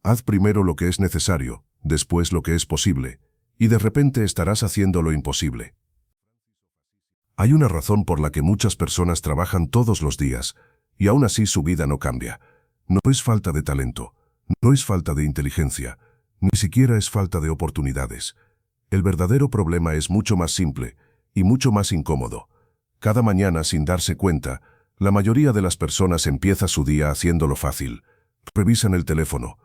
Haz primero lo que es necesario, después lo que es posible, y de repente estarás haciendo lo imposible. Hay una razón por la que muchas personas trabajan todos los días, y aún así su vida no cambia. No es falta de talento, no es falta de inteligencia, ni siquiera es falta de oportunidades. El verdadero problema es mucho más simple y mucho más incómodo. Cada mañana, sin darse cuenta, la mayoría de las personas empieza su día haciéndolo fácil. Revisan el teléfono,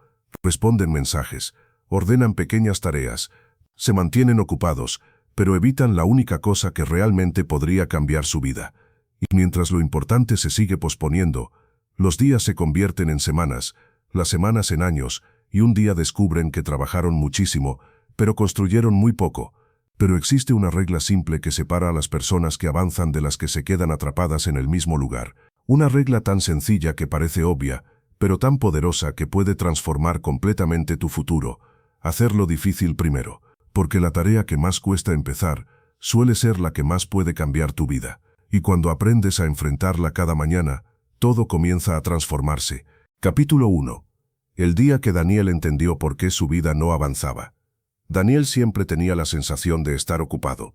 responden mensajes, ordenan pequeñas tareas, se mantienen ocupados, pero evitan la única cosa que realmente podría cambiar su vida. Y mientras lo importante se sigue posponiendo, los días se convierten en semanas, las semanas en años, y un día descubren que trabajaron muchísimo, pero construyeron muy poco. Pero existe una regla simple que separa a las personas que avanzan de las que se quedan atrapadas en el mismo lugar. Una regla tan sencilla que parece obvia, pero tan poderosa que puede transformar completamente tu futuro. Hacerlo difícil primero, porque la tarea que más cuesta empezar suele ser la que más puede cambiar tu vida. Y cuando aprendes a enfrentarla cada mañana, todo comienza a transformarse. Capítulo 1. El día que Daniel entendió por qué su vida no avanzaba. Daniel siempre tenía la sensación de estar ocupado.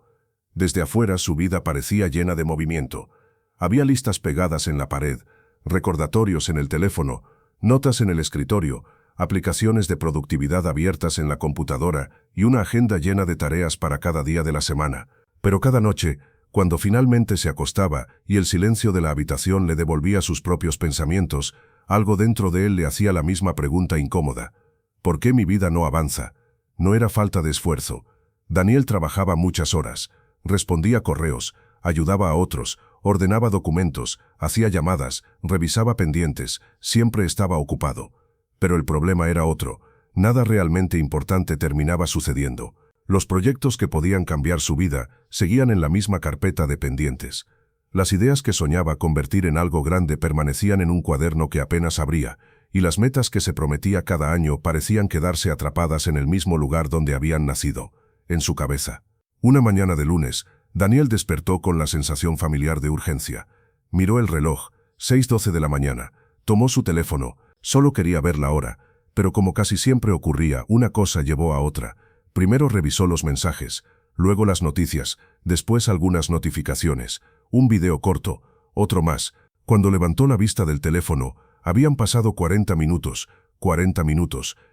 Desde afuera su vida parecía llena de movimiento. Había listas pegadas en la pared, recordatorios en el teléfono, notas en el escritorio, aplicaciones de productividad abiertas en la computadora y una agenda llena de tareas para cada día de la semana. Pero cada noche, cuando finalmente se acostaba y el silencio de la habitación le devolvía sus propios pensamientos, algo dentro de él le hacía la misma pregunta incómoda. ¿Por qué mi vida no avanza? No era falta de esfuerzo. Daniel trabajaba muchas horas, respondía correos, ayudaba a otros, ordenaba documentos, hacía llamadas, revisaba pendientes, siempre estaba ocupado. Pero el problema era otro. Nada realmente importante terminaba sucediendo. Los proyectos que podían cambiar su vida seguían en la misma carpeta de pendientes. Las ideas que soñaba convertir en algo grande permanecían en un cuaderno que apenas abría, y las metas que se prometía cada año parecían quedarse atrapadas en el mismo lugar donde habían nacido, en su cabeza. Una mañana de lunes, Daniel despertó con la sensación familiar de urgencia. Miró el reloj, 6:12 de la mañana, tomó su teléfono, solo quería ver la hora, pero como casi siempre ocurría, una cosa llevó a otra. Primero revisó los mensajes, luego las noticias, después algunas notificaciones, un video corto, otro más. Cuando levantó la vista del teléfono, habían pasado 40 minutos,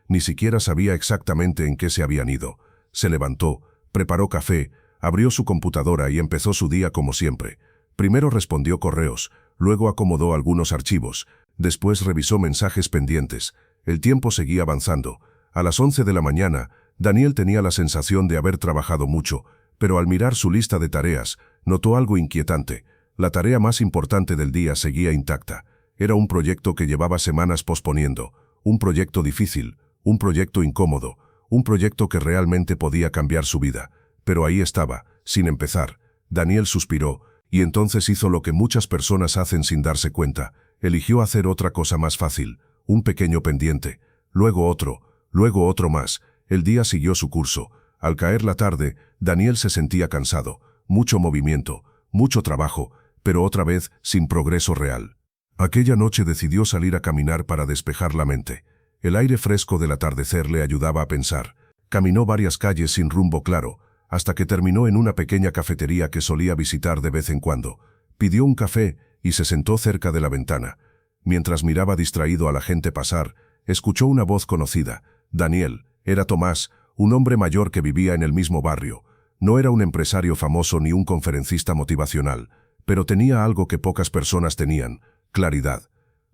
ni siquiera sabía exactamente en qué se habían ido. Se levantó, preparó café, abrió su computadora y empezó su día como siempre. Primero respondió correos, luego acomodó algunos archivos, después revisó mensajes pendientes. El tiempo seguía avanzando. A las 11 de la mañana, Daniel tenía la sensación de haber trabajado mucho, pero al mirar su lista de tareas, notó algo inquietante. La tarea más importante del día seguía intacta. Era un proyecto que llevaba semanas posponiendo, un proyecto difícil, un proyecto incómodo, un proyecto que realmente podía cambiar su vida. Pero ahí estaba, sin empezar. Daniel suspiró, y entonces hizo lo que muchas personas hacen sin darse cuenta. Eligió hacer otra cosa más fácil, un pequeño pendiente, luego otro más. El día siguió su curso. Al caer la tarde, Daniel se sentía cansado, mucho movimiento, mucho trabajo, pero otra vez sin progreso real. Aquella noche decidió salir a caminar para despejar la mente. El aire fresco del atardecer le ayudaba a pensar. Caminó varias calles sin rumbo claro, hasta que terminó en una pequeña cafetería que solía visitar de vez en cuando. Pidió un café y se sentó cerca de la ventana. Mientras miraba distraído a la gente pasar, escuchó una voz conocida. Daniel, era Tomás, un hombre mayor que vivía en el mismo barrio. No era un empresario famoso ni un conferencista motivacional, pero tenía algo que pocas personas tenían: claridad.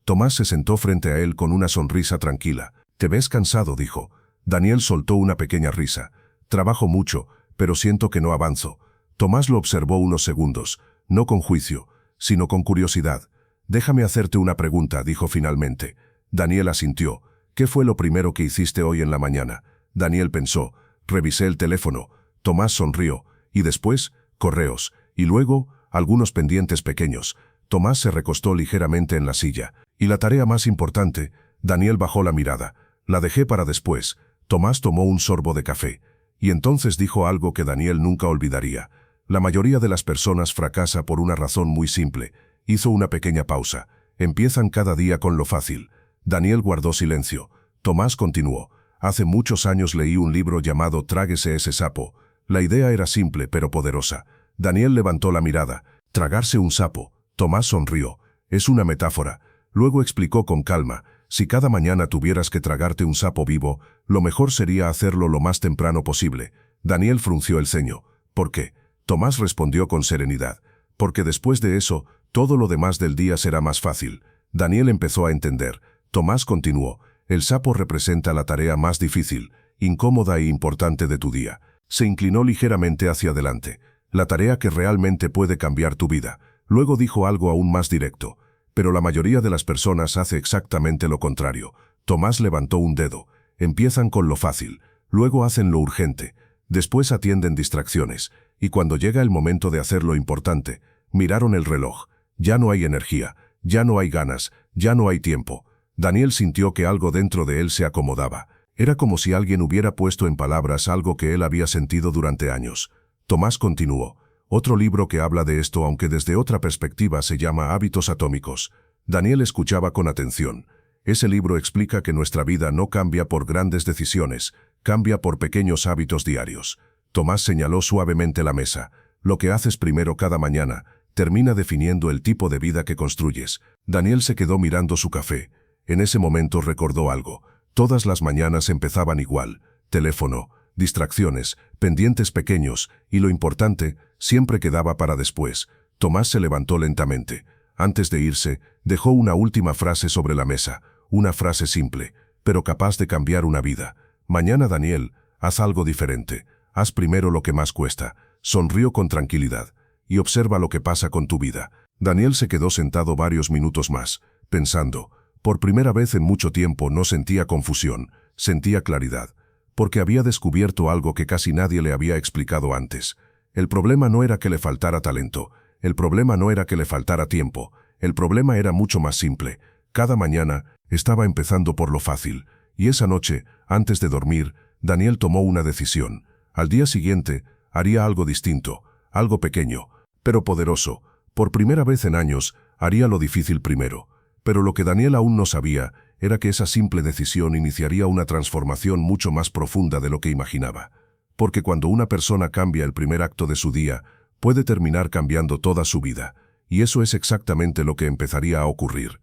Tomás se sentó frente a él con una sonrisa tranquila. «¿Te ves cansado?», dijo. Daniel soltó una pequeña risa. «Trabajo mucho, pero siento que no avanzo». Tomás lo observó unos segundos, no con juicio, sino con curiosidad. «Déjame hacerte una pregunta», dijo finalmente. Daniel asintió. «¿Qué fue lo primero que hiciste hoy en la mañana?». Daniel pensó. «Revisé el teléfono». Tomás sonrió. «Y después, correos. Y luego, algunos pendientes pequeños». Tomás se recostó ligeramente en la silla. «¿Y la tarea más importante?». Daniel bajó la mirada. «La dejé para después». Tomás tomó un sorbo de café. Y entonces dijo algo que Daniel nunca olvidaría. «La mayoría de las personas fracasa por una razón muy simple». Hizo una pequeña pausa. «Empiezan cada día con lo fácil». Daniel guardó silencio. Tomás continuó. Hace muchos años leí un libro llamado Tráguese ese sapo. La idea era simple pero poderosa. Daniel levantó la mirada. Tragarse un sapo. Tomás sonrió. Es una metáfora. Luego explicó con calma. Si cada mañana tuvieras que tragarte un sapo vivo, lo mejor sería hacerlo lo más temprano posible. Daniel frunció el ceño. ¿Por qué? Tomás respondió con serenidad. Porque después de eso, todo lo demás del día será más fácil. Daniel empezó a entender. Tomás continuó. El sapo representa la tarea más difícil, incómoda e importante de tu día. Se inclinó ligeramente hacia adelante. La tarea que realmente puede cambiar tu vida. Luego dijo algo aún más directo. Pero la mayoría de las personas hace exactamente lo contrario. Tomás levantó un dedo. Empiezan con lo fácil, luego hacen lo urgente, después atienden distracciones, y cuando llega el momento de hacer lo importante, miraron el reloj. Ya no hay energía, ya no hay ganas, ya no hay tiempo. Daniel sintió que algo dentro de él se acomodaba. Era como si alguien hubiera puesto en palabras algo que él había sentido durante años. Tomás continuó. Otro libro que habla de esto, aunque desde otra perspectiva, se llama Hábitos Atómicos. Daniel escuchaba con atención. Ese libro explica que nuestra vida no cambia por grandes decisiones, cambia por pequeños hábitos diarios. Tomás señaló suavemente la mesa. Lo que haces primero cada mañana termina definiendo el tipo de vida que construyes. Daniel se quedó mirando su café. En ese momento recordó algo. Todas las mañanas empezaban igual. Teléfono, distracciones, pendientes pequeños, y lo importante siempre quedaba para después. Tomás se levantó lentamente. Antes de irse, dejó una última frase sobre la mesa. Una frase simple, pero capaz de cambiar una vida. Mañana, Daniel, haz algo diferente. Haz primero lo que más cuesta. Sonrió con tranquilidad. Y observa lo que pasa con tu vida. Daniel se quedó sentado varios minutos más, pensando. Por primera vez en mucho tiempo no sentía confusión, sentía claridad. Porque había descubierto algo que casi nadie le había explicado antes. El problema no era que le faltara talento. El problema no era que le faltara tiempo. El problema era mucho más simple. Cada mañana estaba empezando por lo fácil. Y esa noche, antes de dormir, Daniel tomó una decisión. Al día siguiente, haría algo distinto, algo pequeño, pero poderoso. Por primera vez en años, haría lo difícil primero. Pero lo que Daniel aún no sabía era que esa simple decisión iniciaría una transformación mucho más profunda de lo que imaginaba. Porque cuando una persona cambia el primer acto de su día, puede terminar cambiando toda su vida. Y eso es exactamente lo que empezaría a ocurrir.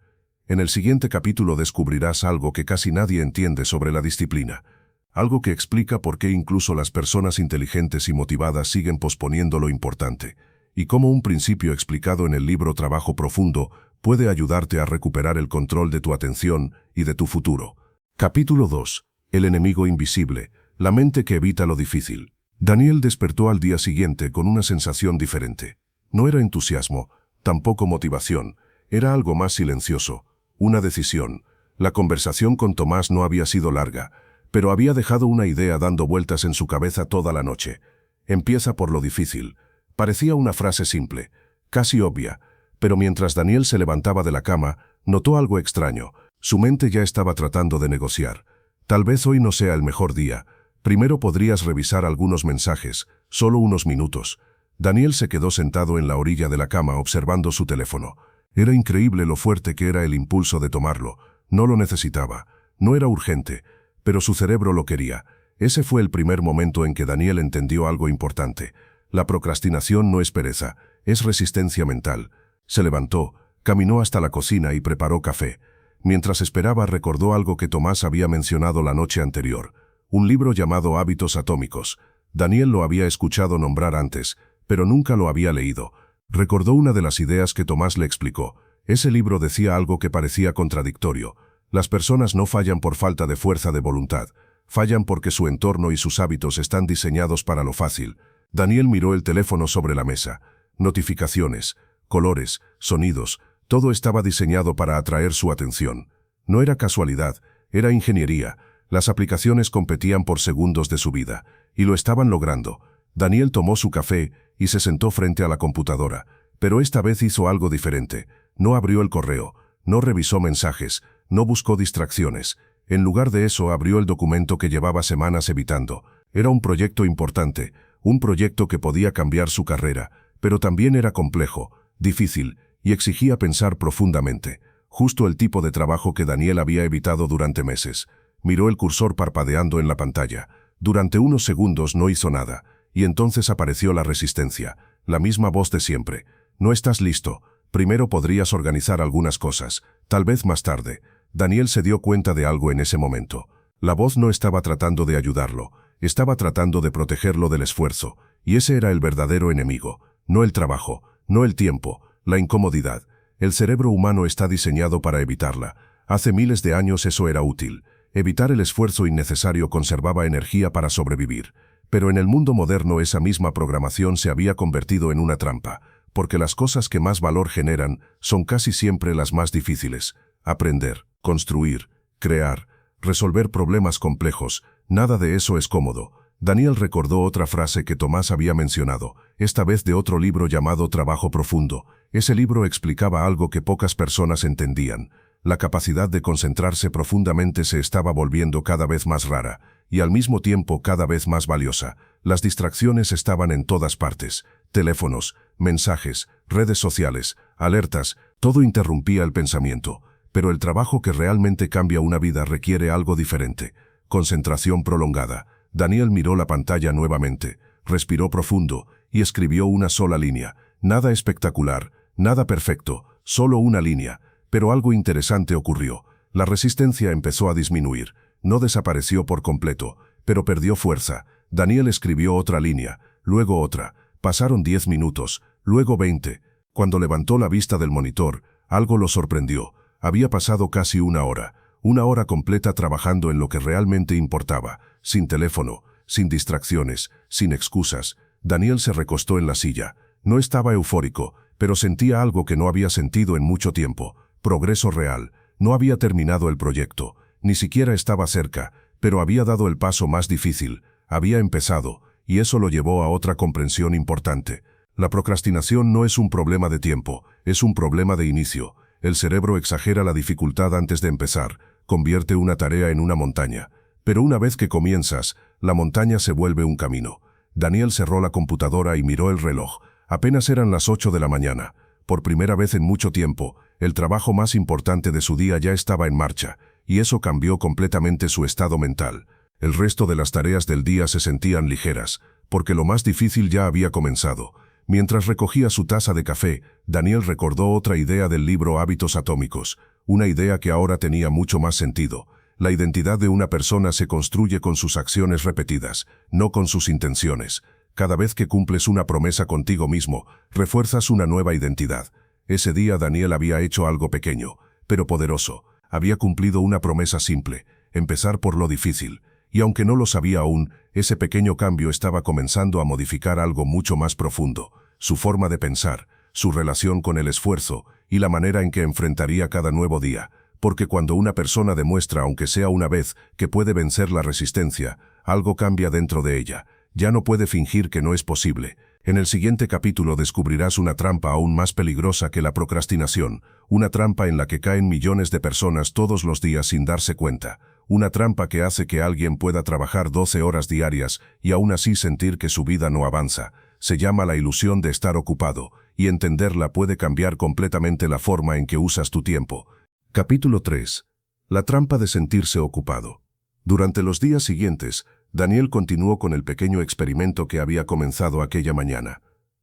En el siguiente capítulo descubrirás algo que casi nadie entiende sobre la disciplina. Algo que explica por qué incluso las personas inteligentes y motivadas siguen posponiendo lo importante. Y cómo un principio explicado en el libro Trabajo Profundo puede ayudarte a recuperar el control de tu atención y de tu futuro. Capítulo 2. El enemigo invisible. La mente que evita lo difícil. Daniel despertó al día siguiente con una sensación diferente. No era entusiasmo, tampoco motivación. Era algo más silencioso. Una decisión. La conversación con Tomás no había sido larga, pero había dejado una idea dando vueltas en su cabeza toda la noche. Empieza por lo difícil. Parecía una frase simple, casi obvia, pero mientras Daniel se levantaba de la cama, notó algo extraño. Su mente ya estaba tratando de negociar. Tal vez hoy no sea el mejor día. Primero podrías revisar algunos mensajes, solo unos minutos. Daniel se quedó sentado en la orilla de la cama observando su teléfono. Era increíble lo fuerte que era el impulso de tomarlo. No lo necesitaba. No era urgente, pero su cerebro lo quería. Ese fue el primer momento en que Daniel entendió algo importante. La procrastinación no es pereza, es resistencia mental. Se levantó, caminó hasta la cocina y preparó café. Mientras esperaba recordó algo que Tomás había mencionado la noche anterior. Un libro llamado Hábitos Atómicos. Daniel lo había escuchado nombrar antes, pero nunca lo había leído. Recordó una de las ideas que Tomás le explicó. Ese libro decía algo que parecía contradictorio. Las personas no fallan por falta de fuerza de voluntad. Fallan porque su entorno y sus hábitos están diseñados para lo fácil. Daniel miró el teléfono sobre la mesa. Notificaciones, colores, sonidos, todo estaba diseñado para atraer su atención. No era casualidad, era ingeniería. Las aplicaciones competían por segundos de su vida, y lo estaban logrando. Daniel tomó su café y se sentó frente a la computadora, pero esta vez hizo algo diferente. No abrió el correo, no revisó mensajes, no buscó distracciones. En lugar de eso abrió el documento que llevaba semanas evitando. Era un proyecto importante, un proyecto que podía cambiar su carrera, pero también era complejo, difícil, y exigía pensar profundamente. Justo el tipo de trabajo que Daniel había evitado durante meses. Miró el cursor parpadeando en la pantalla. Durante unos segundos no hizo nada, y entonces apareció la resistencia, la misma voz de siempre. No estás listo. Primero podrías organizar algunas cosas, tal vez más tarde. Daniel se dio cuenta de algo en ese momento. La voz no estaba tratando de ayudarlo, estaba tratando de protegerlo del esfuerzo, y ese era el verdadero enemigo, no el trabajo, no el tiempo, la incomodidad. El cerebro humano está diseñado para evitarla. Hace miles de años eso era útil. Evitar el esfuerzo innecesario conservaba energía para sobrevivir. Pero en el mundo moderno esa misma programación se había convertido en una trampa, porque las cosas que más valor generan son casi siempre las más difíciles. Aprender, construir, crear, resolver problemas complejos, nada de eso es cómodo. Daniel recordó otra frase que Tomás había mencionado, esta vez de otro libro llamado Trabajo Profundo. Ese libro explicaba algo que pocas personas entendían. La capacidad de concentrarse profundamente se estaba volviendo cada vez más rara, y al mismo tiempo cada vez más valiosa. Las distracciones estaban en todas partes. Teléfonos, mensajes, redes sociales, alertas, todo interrumpía el pensamiento. Pero el trabajo que realmente cambia una vida requiere algo diferente. Concentración prolongada. Daniel miró la pantalla nuevamente, respiró profundo y escribió una sola línea. Nada espectacular, nada perfecto, solo una línea. Pero algo interesante ocurrió. La resistencia empezó a disminuir. No desapareció por completo, pero perdió fuerza. Daniel escribió otra línea, luego otra. Pasaron 10 minutos, luego 20. Cuando levantó la vista del monitor, algo lo sorprendió. Había pasado casi una hora completa trabajando en lo que realmente importaba, sin teléfono, sin distracciones, sin excusas. Daniel se recostó en la silla. No estaba eufórico, pero sentía algo que no había sentido en mucho tiempo. Progreso real. No había terminado el proyecto, ni siquiera estaba cerca, pero había dado el paso más difícil, había empezado, y eso lo llevó a otra comprensión importante. La procrastinación no es un problema de tiempo, es un problema de inicio. El cerebro exagera la dificultad antes de empezar, convierte una tarea en una montaña. Pero una vez que comienzas, la montaña se vuelve un camino. Daniel cerró la computadora y miró el reloj. Apenas eran las 8 de la mañana. Por primera vez en mucho tiempo, el trabajo más importante de su día ya estaba en marcha, y eso cambió completamente su estado mental. El resto de las tareas del día se sentían ligeras, porque lo más difícil ya había comenzado. Mientras recogía su taza de café, Daniel recordó otra idea del libro Hábitos Atómicos, una idea que ahora tenía mucho más sentido. La identidad de una persona se construye con sus acciones repetidas, no con sus intenciones. Cada vez que cumples una promesa contigo mismo, refuerzas una nueva identidad. Ese día Daniel había hecho algo pequeño, pero poderoso. Había cumplido una promesa simple, empezar por lo difícil. Y aunque no lo sabía aún, ese pequeño cambio estaba comenzando a modificar algo mucho más profundo. Su forma de pensar, su relación con el esfuerzo y la manera en que enfrentaría cada nuevo día. Porque cuando una persona demuestra, aunque sea una vez, que puede vencer la resistencia, algo cambia dentro de ella. Ya no puede fingir que no es posible. En el siguiente capítulo descubrirás una trampa aún más peligrosa que la procrastinación, una trampa en la que caen millones de personas todos los días sin darse cuenta, una trampa que hace que alguien pueda trabajar 12 horas diarias y aún así sentir que su vida no avanza. Se llama la ilusión de estar ocupado, y entenderla puede cambiar completamente la forma en que usas tu tiempo. Capítulo 3. La trampa de sentirse ocupado. Durante los días siguientes, Daniel continuó con el pequeño experimento que había comenzado aquella mañana.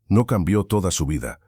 No cambió toda su vida.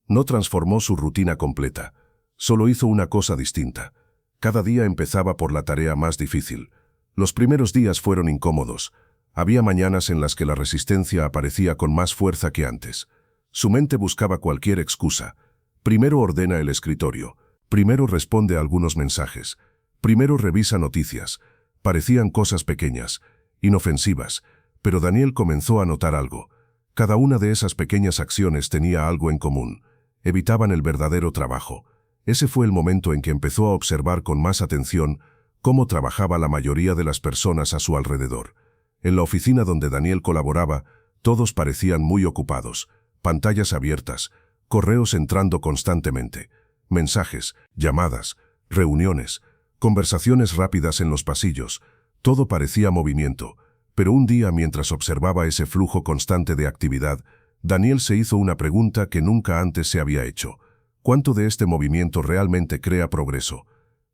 No transformó su rutina completa. Solo hizo una cosa distinta. Cada día empezaba por la tarea más difícil. Los primeros días fueron incómodos. Había mañanas en las que la resistencia aparecía con más fuerza que antes. Su mente buscaba cualquier excusa. Primero ordena el escritorio. Primero responde a algunos mensajes. Primero revisa noticias. Parecían cosas pequeñas, inofensivas, pero Daniel comenzó a notar algo. Cada una de esas pequeñas acciones tenía algo en común. Evitaban el verdadero trabajo. Ese fue el momento en que empezó a observar con más atención cómo trabajaba la mayoría de las personas a su alrededor. En la oficina donde Daniel colaboraba, todos parecían muy ocupados. Pantallas abiertas, correos entrando constantemente, mensajes, llamadas, reuniones, conversaciones rápidas en los pasillos. Todo parecía movimiento, pero un día mientras observaba ese flujo constante de actividad, Daniel se hizo una pregunta que nunca antes se había hecho. ¿Cuánto de este movimiento realmente crea progreso?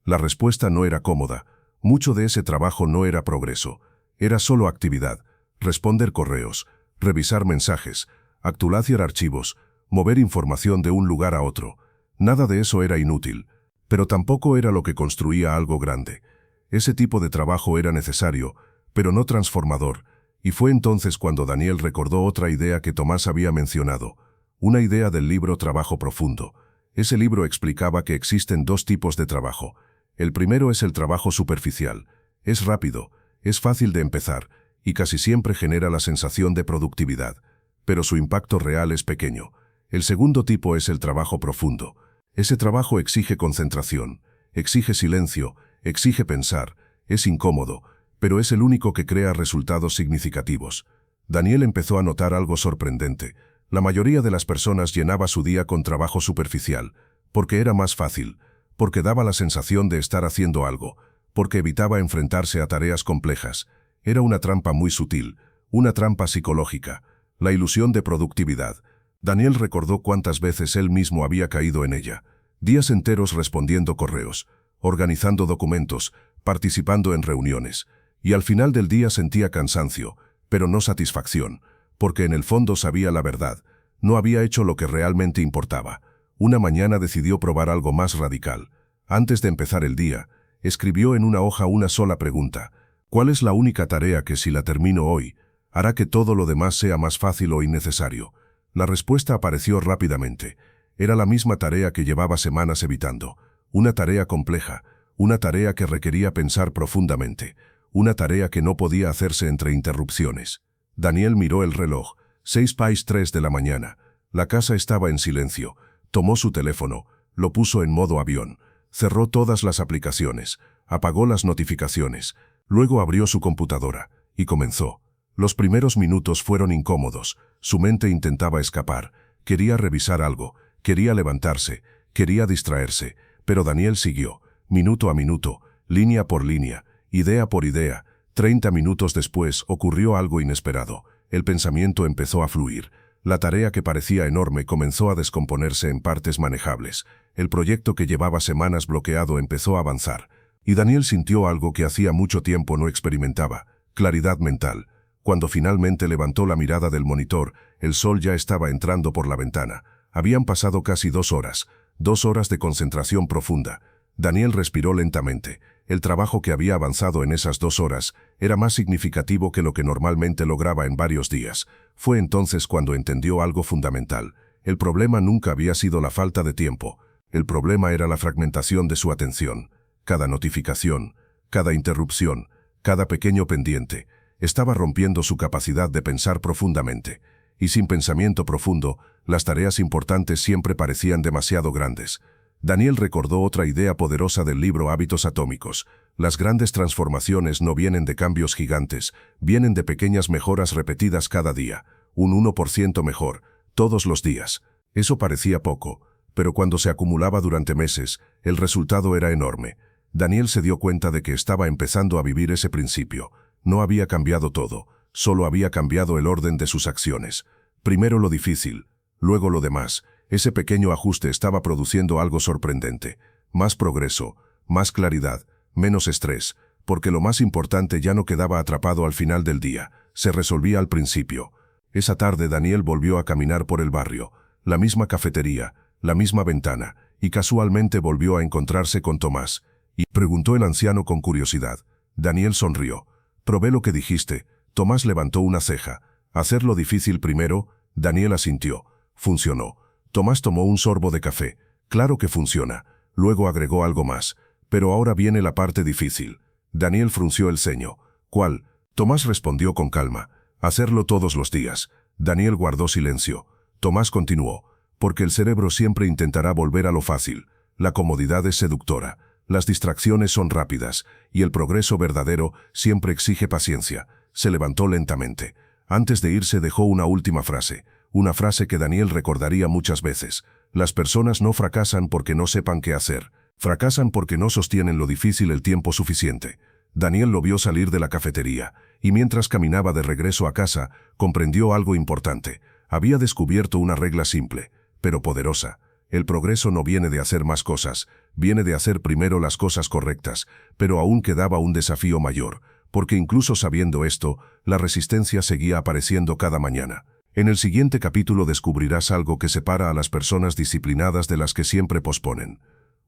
La respuesta no era cómoda. Mucho de ese trabajo no era progreso, era solo actividad, responder correos, revisar mensajes, actualizar archivos, mover información de un lugar a otro. Nada de eso era inútil, pero tampoco era lo que construía algo grande. Ese tipo de trabajo era necesario, pero no transformador, y fue entonces cuando Daniel recordó otra idea que Tomás había mencionado, una idea del libro Trabajo Profundo. Ese libro explicaba que existen dos tipos de trabajo. El primero es el trabajo superficial. Es rápido, es fácil de empezar, y casi siempre genera la sensación de productividad, pero su impacto real es pequeño. El segundo tipo es el trabajo profundo. Ese trabajo exige concentración, exige silencio, exige pensar, es incómodo, pero es el único que crea resultados significativos. Daniel empezó a notar algo sorprendente. La mayoría de las personas llenaba su día con trabajo superficial, porque era más fácil, porque daba la sensación de estar haciendo algo, porque evitaba enfrentarse a tareas complejas. Era una trampa muy sutil, una trampa psicológica, la ilusión de productividad. Daniel recordó cuántas veces él mismo había caído en ella. Días enteros respondiendo correos, organizando documentos, participando en reuniones. Y al final del día sentía cansancio, pero no satisfacción, porque en el fondo sabía la verdad. No había hecho lo que realmente importaba. Una mañana decidió probar algo más radical. Antes de empezar el día, escribió en una hoja una sola pregunta. ¿Cuál es la única tarea que si la termino hoy, hará que todo lo demás sea más fácil o innecesario? La respuesta apareció rápidamente. Era la misma tarea que llevaba semanas evitando. Una tarea compleja, una tarea que requería pensar profundamente, una tarea que no podía hacerse entre interrupciones. Daniel miró el reloj, 6:03 de la mañana. La casa estaba en silencio. Tomó su teléfono, lo puso en modo avión, cerró todas las aplicaciones, apagó las notificaciones, luego abrió su computadora y comenzó. Los primeros minutos fueron incómodos, su mente intentaba escapar, quería revisar algo, quería levantarse, quería distraerse, pero Daniel siguió, minuto a minuto, línea por línea, idea por idea. 30 minutos después ocurrió algo inesperado. El pensamiento empezó a fluir. La tarea que parecía enorme comenzó a descomponerse en partes manejables. El proyecto que llevaba semanas bloqueado empezó a avanzar. Y Daniel sintió algo que hacía mucho tiempo no experimentaba: claridad mental. Cuando finalmente levantó la mirada del monitor, el sol ya estaba entrando por la ventana. Habían pasado casi 2 horas, 2 horas de concentración profunda. Daniel respiró lentamente. El trabajo que había avanzado en esas 2 horas era más significativo que lo que normalmente lograba en varios días. Fue entonces cuando entendió algo fundamental. El problema nunca había sido la falta de tiempo. El problema era la fragmentación de su atención. Cada notificación, cada interrupción, cada pequeño pendiente, estaba rompiendo su capacidad de pensar profundamente. Y sin pensamiento profundo, las tareas importantes siempre parecían demasiado grandes. Daniel recordó otra idea poderosa del libro Hábitos Atómicos. Las grandes transformaciones no vienen de cambios gigantes, vienen de pequeñas mejoras repetidas cada día, un 1% mejor, todos los días. Eso parecía poco, pero cuando se acumulaba durante meses, el resultado era enorme. Daniel se dio cuenta de que estaba empezando a vivir ese principio. No había cambiado todo, solo había cambiado el orden de sus acciones. Primero lo difícil, luego lo demás. Ese pequeño ajuste estaba produciendo algo sorprendente. Más progreso, más claridad, menos estrés, porque lo más importante ya no quedaba atrapado al final del día, se resolvía al principio. Esa tarde Daniel volvió a caminar por el barrio, la misma cafetería, la misma ventana, y casualmente volvió a encontrarse con Tomás. Y preguntó el anciano con curiosidad. Daniel sonrió. «Probé lo que dijiste». Tomás levantó una ceja. «¿Hacerlo difícil primero?» Daniel asintió. «Funcionó». Tomás tomó un sorbo de café. «Claro que funciona». Luego agregó algo más. «Pero ahora viene la parte difícil». Daniel frunció el ceño. «¿Cuál?» Tomás respondió con calma. «Hacerlo todos los días». Daniel guardó silencio. Tomás continuó. «Porque el cerebro siempre intentará volver a lo fácil. La comodidad es seductora. Las distracciones son rápidas, y el progreso verdadero siempre exige paciencia». Se levantó lentamente. Antes de irse dejó una última frase. Una frase que Daniel recordaría muchas veces. Las personas no fracasan porque no sepan qué hacer. Fracasan porque no sostienen lo difícil el tiempo suficiente. Daniel lo vio salir de la cafetería, y mientras caminaba de regreso a casa, comprendió algo importante. Había descubierto una regla simple, pero poderosa. El progreso no viene de hacer más cosas, viene de hacer primero las cosas correctas, pero aún quedaba un desafío mayor, porque incluso sabiendo esto, la resistencia seguía apareciendo cada mañana. En el siguiente capítulo descubrirás algo que separa a las personas disciplinadas de las que siempre posponen.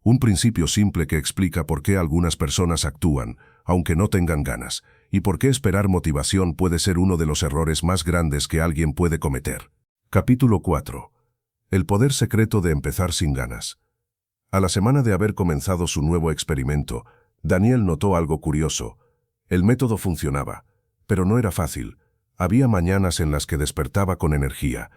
Un principio simple que explica por qué algunas personas actúan, aunque no tengan ganas, y por qué esperar motivación puede ser uno de los errores más grandes que alguien puede cometer. Capítulo 4. El poder secreto de empezar sin ganas. A la semana de haber comenzado su nuevo experimento, Daniel notó algo curioso. El método funcionaba, pero no era fácil. Había mañanas en las que despertaba con energía.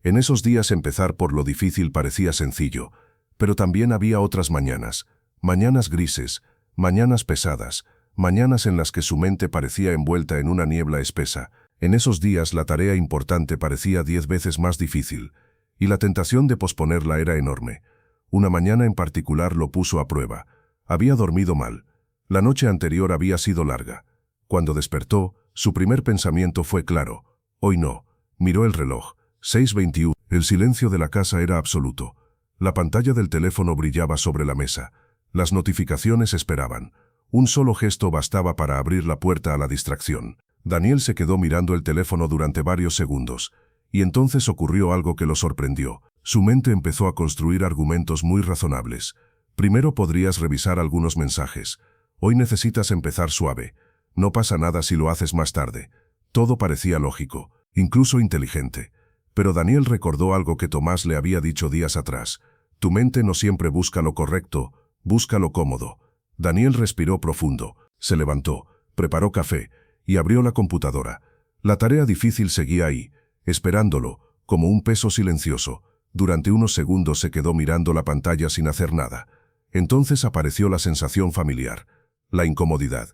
En esos días empezar por lo difícil parecía sencillo, pero también había otras mañanas, mañanas grises, mañanas pesadas, mañanas en las que su mente parecía envuelta en una niebla espesa. En esos días la tarea importante parecía 10 veces más difícil, y la tentación de posponerla era enorme. Una mañana en particular lo puso a prueba. Había dormido mal. La noche anterior había sido larga. Cuando despertó, su primer pensamiento fue claro. Hoy no. Miró el reloj. 6:21. El silencio de la casa era absoluto. La pantalla del teléfono brillaba sobre la mesa. Las notificaciones esperaban. Un solo gesto bastaba para abrir la puerta a la distracción. Daniel se quedó mirando el teléfono durante varios segundos, y entonces ocurrió algo que lo sorprendió. Su mente empezó a construir argumentos muy razonables. Primero podrías revisar algunos mensajes. Hoy necesitas empezar suave. No pasa nada si lo haces más tarde. Todo parecía lógico, incluso inteligente. Pero Daniel recordó algo que Tomás le había dicho días atrás. Tu mente no siempre busca lo correcto, busca lo cómodo. Daniel respiró profundo, se levantó, preparó café y abrió la computadora. La tarea difícil seguía ahí, esperándolo, como un peso silencioso. Durante unos segundos se quedó mirando la pantalla sin hacer nada. Entonces apareció la sensación familiar, la incomodidad.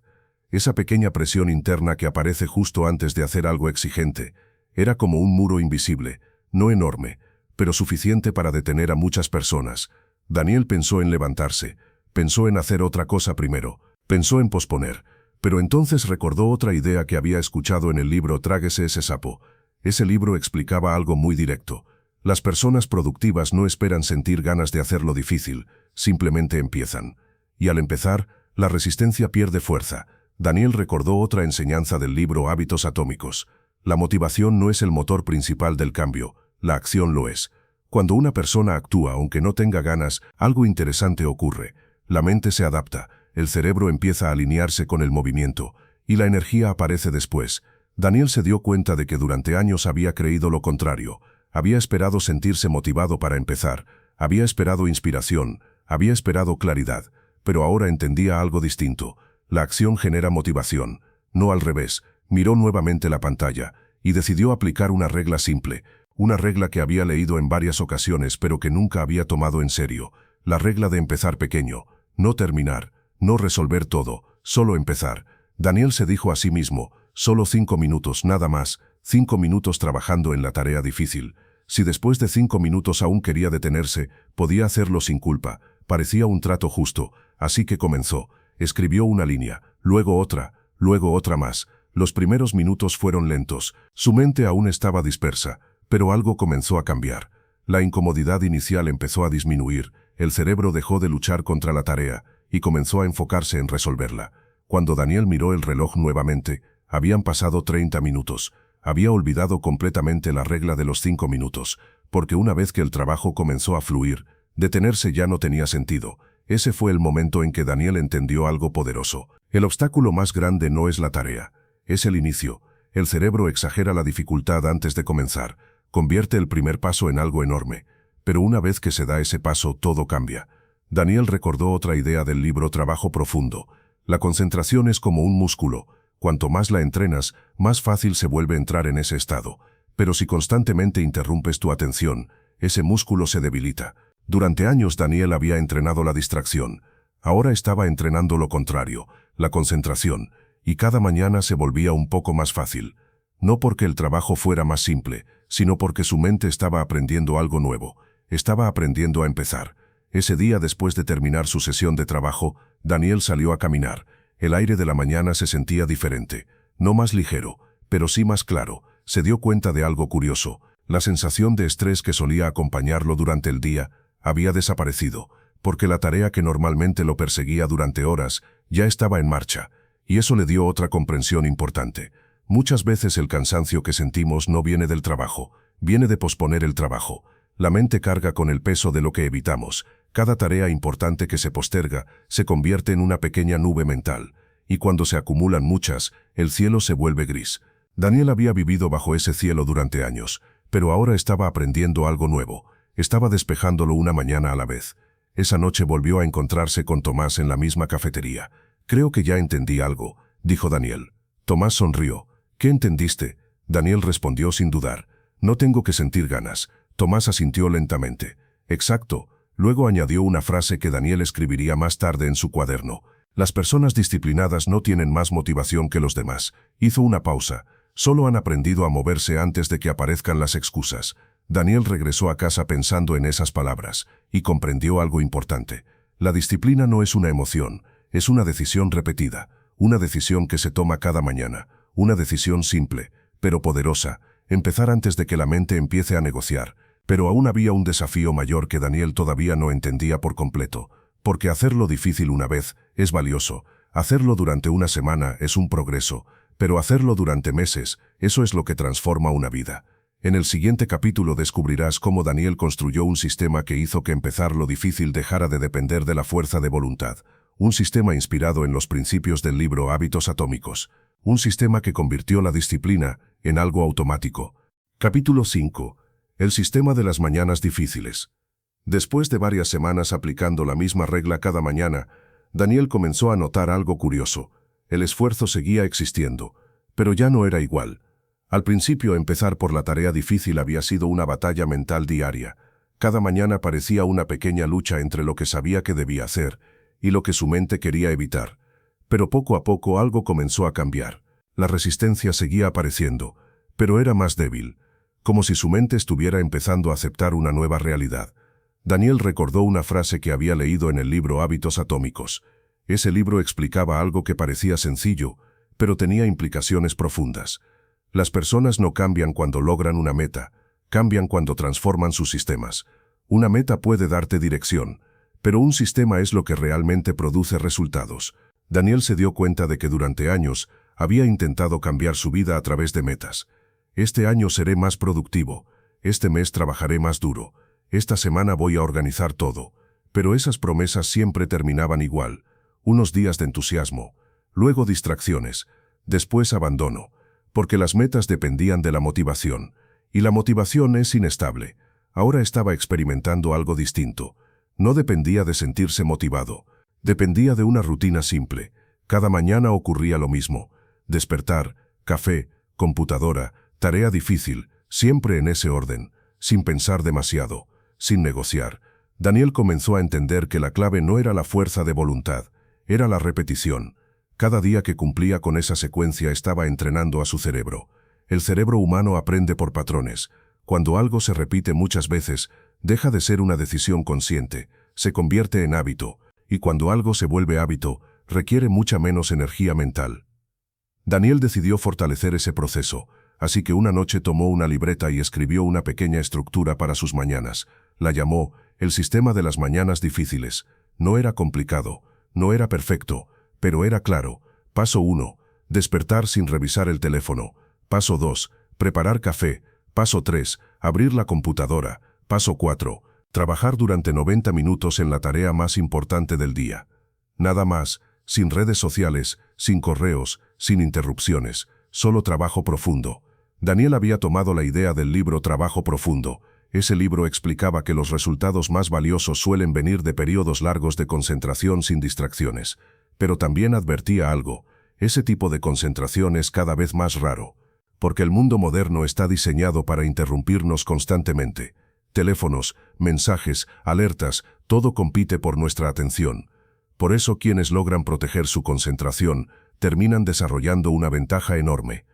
Esa pequeña presión interna que aparece justo antes de hacer algo exigente. Era como un muro invisible, no enorme, pero suficiente para detener a muchas personas. Daniel pensó en levantarse, pensó en hacer otra cosa primero, pensó en posponer, pero entonces recordó otra idea que había escuchado en el libro Tráguese ese sapo. Ese libro explicaba algo muy directo. Las personas productivas no esperan sentir ganas de hacerlo difícil, simplemente empiezan. Y al empezar, la resistencia pierde fuerza. Daniel recordó otra enseñanza del libro Hábitos Atómicos. La motivación no es el motor principal del cambio, la acción lo es. Cuando una persona actúa aunque no tenga ganas, algo interesante ocurre. La mente se adapta, el cerebro empieza a alinearse con el movimiento, y la energía aparece después. Daniel se dio cuenta de que durante años había creído lo contrario. Había esperado sentirse motivado para empezar, había esperado inspiración, había esperado claridad, pero ahora entendía algo distinto. La acción genera motivación, no al revés. Miró nuevamente la pantalla y decidió aplicar una regla simple, una regla que había leído en varias ocasiones pero que nunca había tomado en serio. La regla de empezar pequeño, no terminar, no resolver todo, solo empezar. Daniel se dijo a sí mismo, solo 5 minutos, nada más, 5 minutos trabajando en la tarea difícil. Si después de 5 minutos aún quería detenerse, podía hacerlo sin culpa. Parecía un trato justo, así que comenzó. Escribió una línea, luego otra más. Los primeros minutos fueron lentos. Su mente aún estaba dispersa, pero algo comenzó a cambiar. La incomodidad inicial empezó a disminuir, el cerebro dejó de luchar contra la tarea y comenzó a enfocarse en resolverla. Cuando Daniel miró el reloj nuevamente, habían pasado 30 minutos. Había olvidado completamente la regla de los 5 minutos, porque una vez que el trabajo comenzó a fluir, detenerse ya no tenía sentido. Ese fue el momento en que Daniel entendió algo poderoso. El obstáculo más grande no es la tarea, es el inicio. El cerebro exagera la dificultad antes de comenzar, convierte el primer paso en algo enorme, pero una vez que se da ese paso, todo cambia. Daniel recordó otra idea del libro Trabajo Profundo. La concentración es como un músculo. Cuanto más la entrenas, más fácil se vuelve entrar en ese estado. Pero si constantemente interrumpes tu atención, ese músculo se debilita. Durante años Daniel había entrenado la distracción. Ahora estaba entrenando lo contrario, la concentración, y cada mañana se volvía un poco más fácil. No porque el trabajo fuera más simple, sino porque su mente estaba aprendiendo algo nuevo. Estaba aprendiendo a empezar. Ese día, después de terminar su sesión de trabajo, Daniel salió a caminar. El aire de la mañana se sentía diferente, no más ligero, pero sí más claro. Se dio cuenta de algo curioso. La sensación de estrés que solía acompañarlo durante el día había desaparecido. porque la tarea que normalmente lo perseguía durante horas ya estaba en marcha, y eso le dio otra comprensión importante. Muchas veces el cansancio que sentimos no viene del trabajo, viene de posponer el trabajo. La mente carga con el peso de lo que evitamos. Cada tarea importante que se posterga se convierte en una pequeña nube mental, y cuando se acumulan muchas, el cielo se vuelve gris. Daniel había vivido bajo ese cielo durante años, pero ahora estaba aprendiendo algo nuevo. Estaba despejándolo una mañana a la vez. Esa noche volvió a encontrarse con Tomás en la misma cafetería. «Creo que ya entendí algo», dijo Daniel. Tomás sonrió. «¿Qué entendiste?». Daniel respondió sin dudar. «No tengo que sentir ganas». Tomás asintió lentamente. «Exacto». Luego añadió una frase que Daniel escribiría más tarde en su cuaderno. «Las personas disciplinadas no tienen más motivación que los demás». Hizo una pausa. «Solo han aprendido a moverse antes de que aparezcan las excusas». Daniel regresó a casa pensando en esas palabras, y comprendió algo importante. La disciplina no es una emoción, es una decisión repetida, una decisión que se toma cada mañana, una decisión simple, pero poderosa, empezar antes de que la mente empiece a negociar. Pero aún había un desafío mayor que Daniel todavía no entendía por completo, porque hacerlo difícil una vez es valioso, hacerlo durante una semana es un progreso, pero hacerlo durante meses, eso es lo que transforma una vida. En el siguiente capítulo descubrirás cómo Daniel construyó un sistema que hizo que empezar lo difícil dejara de depender de la fuerza de voluntad, un sistema inspirado en los principios del libro Hábitos Atómicos, un sistema que convirtió la disciplina en algo automático. Capítulo 5. El sistema de las mañanas difíciles. Después de varias semanas aplicando la misma regla cada mañana, Daniel comenzó a notar algo curioso. El esfuerzo seguía existiendo, pero ya no era igual. Al principio, empezar por la tarea difícil había sido una batalla mental diaria. Cada mañana parecía una pequeña lucha entre lo que sabía que debía hacer y lo que su mente quería evitar. Pero poco a poco algo comenzó a cambiar. La resistencia seguía apareciendo, pero era más débil, como si su mente estuviera empezando a aceptar una nueva realidad. Daniel recordó una frase que había leído en el libro Hábitos Atómicos. Ese libro explicaba algo que parecía sencillo, pero tenía implicaciones profundas. Las personas no cambian cuando logran una meta, cambian cuando transforman sus sistemas. Una meta puede darte dirección, pero un sistema es lo que realmente produce resultados. Daniel se dio cuenta de que durante años había intentado cambiar su vida a través de metas. Este año seré más productivo, este mes trabajaré más duro, esta semana voy a organizar todo. Pero esas promesas siempre terminaban igual. Unos días de entusiasmo, luego distracciones, después abandono. Porque las metas dependían de la motivación, y la motivación es inestable. Ahora estaba experimentando algo distinto. No dependía de sentirse motivado, dependía de una rutina simple. Cada mañana ocurría lo mismo: despertar, café, computadora, tarea difícil, siempre en ese orden, sin pensar demasiado, sin negociar. Daniel comenzó a entender que la clave no era la fuerza de voluntad, era la repetición. Cada día que cumplía con esa secuencia estaba entrenando a su cerebro. El cerebro humano aprende por patrones. Cuando algo se repite muchas veces, deja de ser una decisión consciente, se convierte en hábito, y cuando algo se vuelve hábito, requiere mucha menos energía mental. Daniel decidió fortalecer ese proceso, así que una noche tomó una libreta y escribió una pequeña estructura para sus mañanas. La llamó el sistema de las mañanas difíciles. No era complicado, no era perfecto, pero era claro. Paso 1. Despertar sin revisar el teléfono. Paso 2. Preparar café. Paso 3. Abrir la computadora. Paso 4. Trabajar durante 90 minutos en la tarea más importante del día. Nada más, sin redes sociales, sin correos, sin interrupciones, solo trabajo profundo. Daniel había tomado la idea del libro Trabajo Profundo. Ese libro explicaba que los resultados más valiosos suelen venir de periodos largos de concentración sin distracciones. Pero también advertía algo: ese tipo de concentración es cada vez más raro, porque el mundo moderno está diseñado para interrumpirnos constantemente. Teléfonos, mensajes, alertas, todo compite por nuestra atención. Por eso quienes logran proteger su concentración terminan desarrollando una ventaja enorme.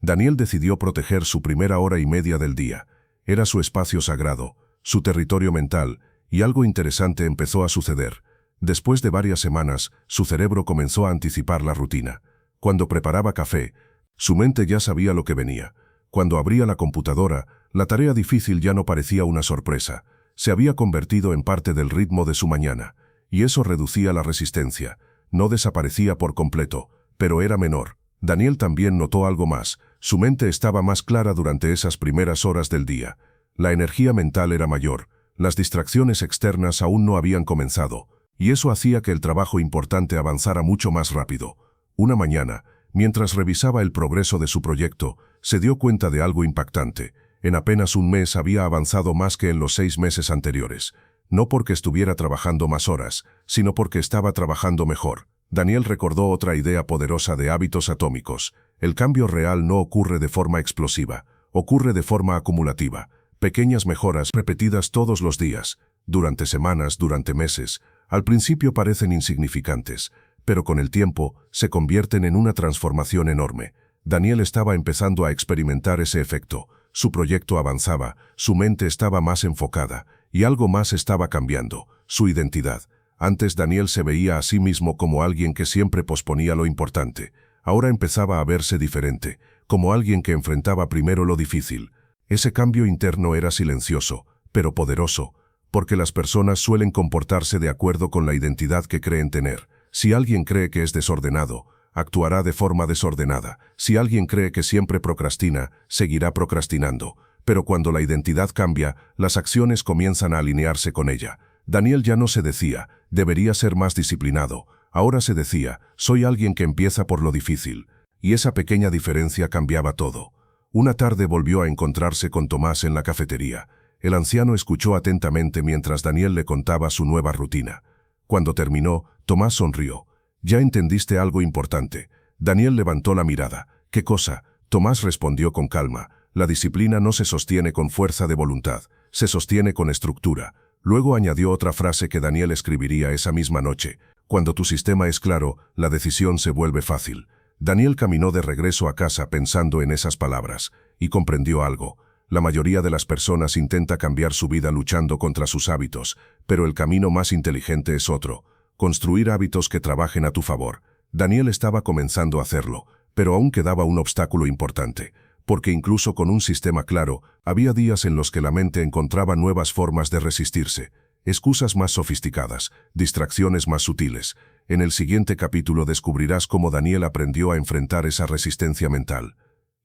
Daniel decidió proteger su primera hora y media del día. Era su espacio sagrado, su territorio mental, y algo interesante empezó a suceder. Después de varias semanas, su cerebro comenzó a anticipar la rutina. Cuando preparaba café, su mente ya sabía lo que venía. Cuando abría la computadora, la tarea difícil ya no parecía una sorpresa. Se había convertido en parte del ritmo de su mañana. y eso reducía la resistencia. No desaparecía por completo, pero era menor. Daniel también notó algo más. Su mente estaba más clara durante esas primeras horas del día. La energía mental era mayor. Las distracciones externas aún no habían comenzado, y eso hacía que el trabajo importante avanzara mucho más rápido. Una mañana, mientras revisaba el progreso de su proyecto, se dio cuenta de algo impactante. En apenas un mes había avanzado más que en los 6 meses anteriores. No porque estuviera trabajando más horas, sino porque estaba trabajando mejor. Daniel recordó otra idea poderosa de hábitos atómicos. El cambio real no ocurre de forma explosiva, ocurre de forma acumulativa. Pequeñas mejoras repetidas todos los días, durante semanas, durante meses. Al principio parecen insignificantes, pero con el tiempo se convierten en una transformación enorme. Daniel estaba empezando a experimentar ese efecto. Su proyecto avanzaba, su mente estaba más enfocada, y algo más estaba cambiando, su identidad. Antes Daniel se veía a sí mismo como alguien que siempre posponía lo importante. Ahora empezaba a verse diferente, como alguien que enfrentaba primero lo difícil. Ese cambio interno era silencioso, pero poderoso, porque las personas suelen comportarse de acuerdo con la identidad que creen tener. Si alguien cree que es desordenado, actuará de forma desordenada. Si alguien cree que siempre procrastina, seguirá procrastinando. Pero cuando la identidad cambia, las acciones comienzan a alinearse con ella. Daniel ya no se decía, debería ser más disciplinado. Ahora se decía, soy alguien que empieza por lo difícil. Y esa pequeña diferencia cambiaba todo. Una tarde volvió a encontrarse con Tomás en la cafetería. El anciano escuchó atentamente mientras Daniel le contaba su nueva rutina. Cuando terminó, Tomás sonrió. «Ya entendiste algo importante». Daniel levantó la mirada. «¿Qué cosa?». Tomás respondió con calma. «La disciplina no se sostiene con fuerza de voluntad, se sostiene con estructura». Luego añadió otra frase que Daniel escribiría esa misma noche. «Cuando tu sistema es claro, la decisión se vuelve fácil». Daniel caminó de regreso a casa pensando en esas palabras, y comprendió algo. La mayoría de las personas intenta cambiar su vida luchando contra sus hábitos, pero el camino más inteligente es otro: construir hábitos que trabajen a tu favor. Daniel estaba comenzando a hacerlo, pero aún quedaba un obstáculo importante, porque incluso con un sistema claro, había días en los que la mente encontraba nuevas formas de resistirse, excusas más sofisticadas, distracciones más sutiles. En el siguiente capítulo descubrirás cómo Daniel aprendió a enfrentar esa resistencia mental,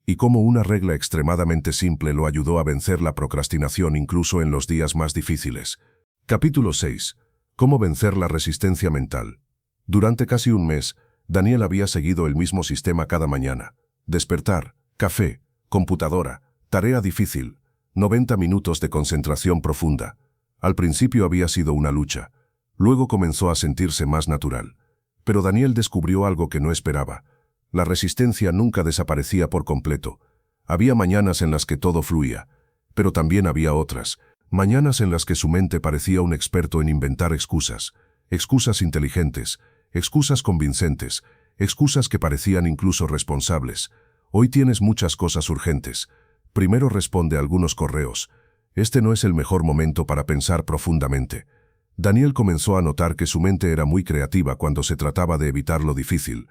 y cómo una regla extremadamente simple lo ayudó a vencer la procrastinación incluso en los días más difíciles. Capítulo 6. Cómo vencer la resistencia mental. Durante casi un mes, Daniel había seguido el mismo sistema cada mañana. Despertar, café, computadora, tarea difícil, 90 minutos de concentración profunda. Al principio había sido una lucha. Luego comenzó a sentirse más natural. Pero Daniel descubrió algo que no esperaba. La resistencia nunca desaparecía por completo. Había mañanas en las que todo fluía, pero también había otras, mañanas en las que su mente parecía un experto en inventar excusas, excusas inteligentes, excusas convincentes, excusas que parecían incluso responsables. Hoy tienes muchas cosas urgentes. Primero responde a algunos correos. Este no es el mejor momento para pensar profundamente. Daniel comenzó a notar que su mente era muy creativa cuando se trataba de evitar lo difícil.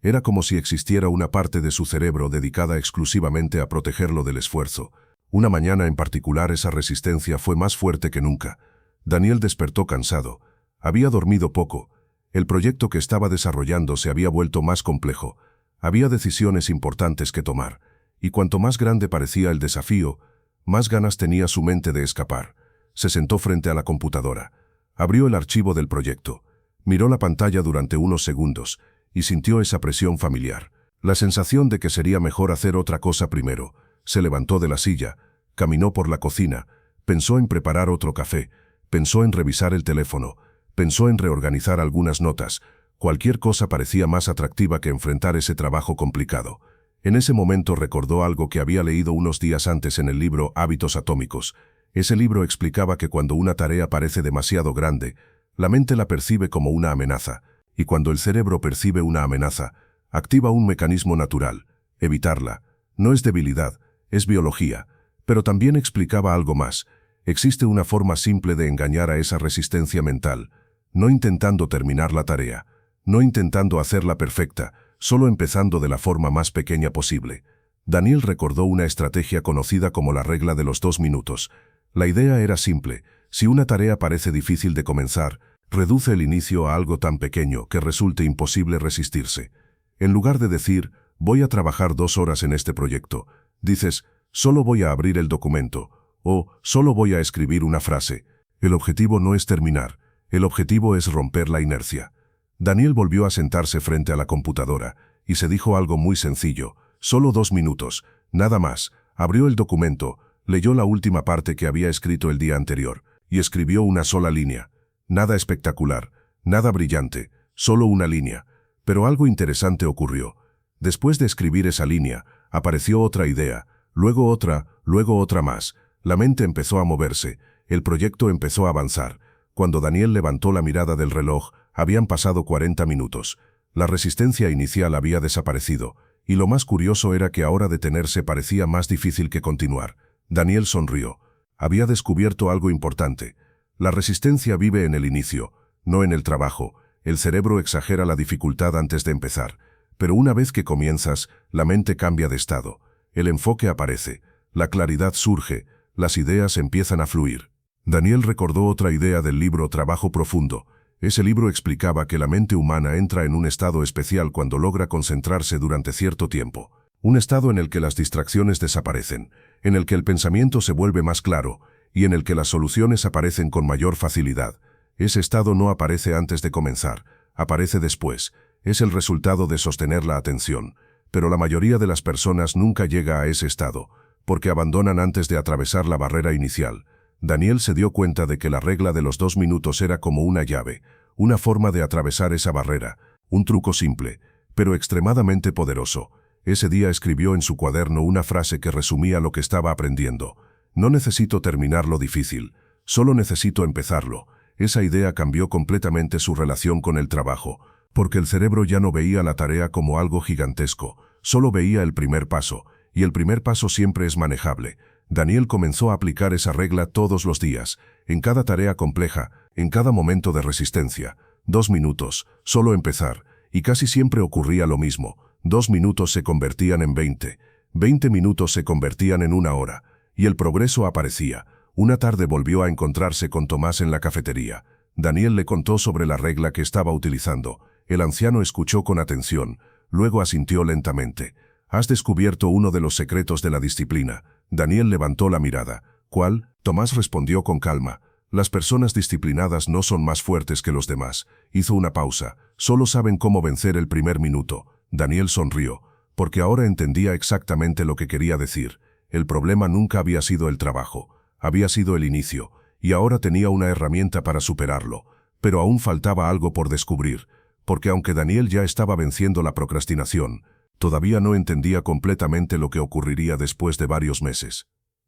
Era como si existiera una parte de su cerebro dedicada exclusivamente a protegerlo del esfuerzo. Una mañana en particular esa resistencia fue más fuerte que nunca. Daniel despertó cansado. Había dormido poco. El proyecto que estaba desarrollando se había vuelto más complejo. Había decisiones importantes que tomar. Y cuanto más grande parecía el desafío, más ganas tenía su mente de escapar. Se sentó frente a la computadora. Abrió el archivo del proyecto. Miró la pantalla durante unos segundos y sintió esa presión familiar. La sensación de que sería mejor hacer otra cosa primero. Se levantó de la silla, caminó por la cocina, pensó en preparar otro café, pensó en revisar el teléfono, pensó en reorganizar algunas notas. Cualquier cosa parecía más atractiva que enfrentar ese trabajo complicado. En ese momento recordó algo que había leído unos días antes en el libro Hábitos Atómicos. Ese libro explicaba que cuando una tarea parece demasiado grande, la mente la percibe como una amenaza, y cuando el cerebro percibe una amenaza, activa un mecanismo natural: evitarla. No es debilidad, es biología. Pero también explicaba algo más. Existe una forma simple de engañar a esa resistencia mental, no intentando terminar la tarea, no intentando hacerla perfecta, solo empezando de la forma más pequeña posible. Daniel recordó una estrategia conocida como la regla de los 2 minutos. La idea era simple: si una tarea parece difícil de comenzar, Reduce el inicio a algo tan pequeño que resulte imposible resistirse. En lugar de decir, voy a trabajar 2 horas en este proyecto, dices, solo voy a abrir el documento, o solo voy a escribir una frase. El objetivo no es terminar, el objetivo es romper la inercia. Daniel volvió a sentarse frente a la computadora y se dijo algo muy sencillo, solo 2 minutos, nada más. Abrió el documento, leyó la última parte que había escrito el día anterior y escribió una sola línea. Nada espectacular, nada brillante, solo una línea. Pero algo interesante ocurrió. Después de escribir esa línea, apareció otra idea, luego otra más. La mente empezó a moverse, el proyecto empezó a avanzar. Cuando Daniel levantó la mirada del reloj, habían pasado 40 minutos. La resistencia inicial había desaparecido, y lo más curioso era que ahora detenerse parecía más difícil que continuar. Daniel sonrió. Había descubierto algo importante. La resistencia vive en el inicio, no en el trabajo. El cerebro exagera la dificultad antes de empezar. Pero una vez que comienzas, la mente cambia de estado. El enfoque aparece, la claridad surge, las ideas empiezan a fluir. Daniel recordó otra idea del libro Trabajo Profundo. Ese libro explicaba que la mente humana entra en un estado especial cuando logra concentrarse durante cierto tiempo. Un estado en el que las distracciones desaparecen, en el que el pensamiento se vuelve más claro y en el que las soluciones aparecen con mayor facilidad. Ese estado no aparece antes de comenzar, aparece después. Es el resultado de sostener la atención. Pero la mayoría de las personas nunca llega a ese estado, porque abandonan antes de atravesar la barrera inicial. Daniel se dio cuenta de que la regla de los 2 minutos era como una llave, una forma de atravesar esa barrera, un truco simple, pero extremadamente poderoso. Ese día escribió en su cuaderno una frase que resumía lo que estaba aprendiendo. No necesito terminar lo difícil, solo necesito empezarlo. Esa idea cambió completamente su relación con el trabajo, porque el cerebro ya no veía la tarea como algo gigantesco, solo veía el primer paso, y el primer paso siempre es manejable. Daniel comenzó a aplicar esa regla todos los días, en cada tarea compleja, en cada momento de resistencia. 2 minutos, solo empezar, y casi siempre ocurría lo mismo. 2 minutos se convertían en 20, 20 minutos se convertían en 1 hora, y el progreso aparecía. Una tarde volvió a encontrarse con Tomás en la cafetería. Daniel le contó sobre la regla que estaba utilizando. El anciano escuchó con atención, luego asintió lentamente. «Has descubierto uno de los secretos de la disciplina». Daniel levantó la mirada. «¿Cuál?». Tomás respondió con calma. «Las personas disciplinadas no son más fuertes que los demás». Hizo una pausa. «Solo saben cómo vencer el primer minuto». Daniel sonrió, porque ahora entendía exactamente lo que quería decir. El problema nunca había sido el trabajo, había sido el inicio, y ahora tenía una herramienta para superarlo. Pero aún faltaba algo por descubrir, porque aunque Daniel ya estaba venciendo la procrastinación, todavía no entendía completamente lo que ocurriría después de varios meses.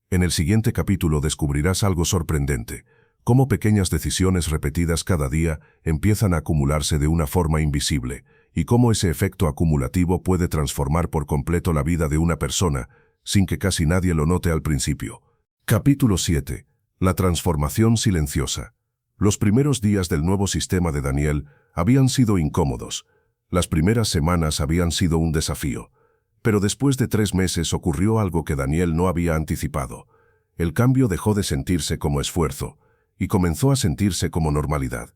En el siguiente capítulo descubrirás algo sorprendente, cómo pequeñas decisiones repetidas cada día empiezan a acumularse de una forma invisible, y cómo ese efecto acumulativo puede transformar por completo la vida de una persona, sin que casi nadie lo note al principio. Capítulo 7. La transformación silenciosa. Los primeros días del nuevo sistema de Daniel habían sido incómodos. Las primeras semanas habían sido un desafío. Pero después de 3 meses ocurrió algo que Daniel no había anticipado. El cambio dejó de sentirse como esfuerzo y comenzó a sentirse como normalidad.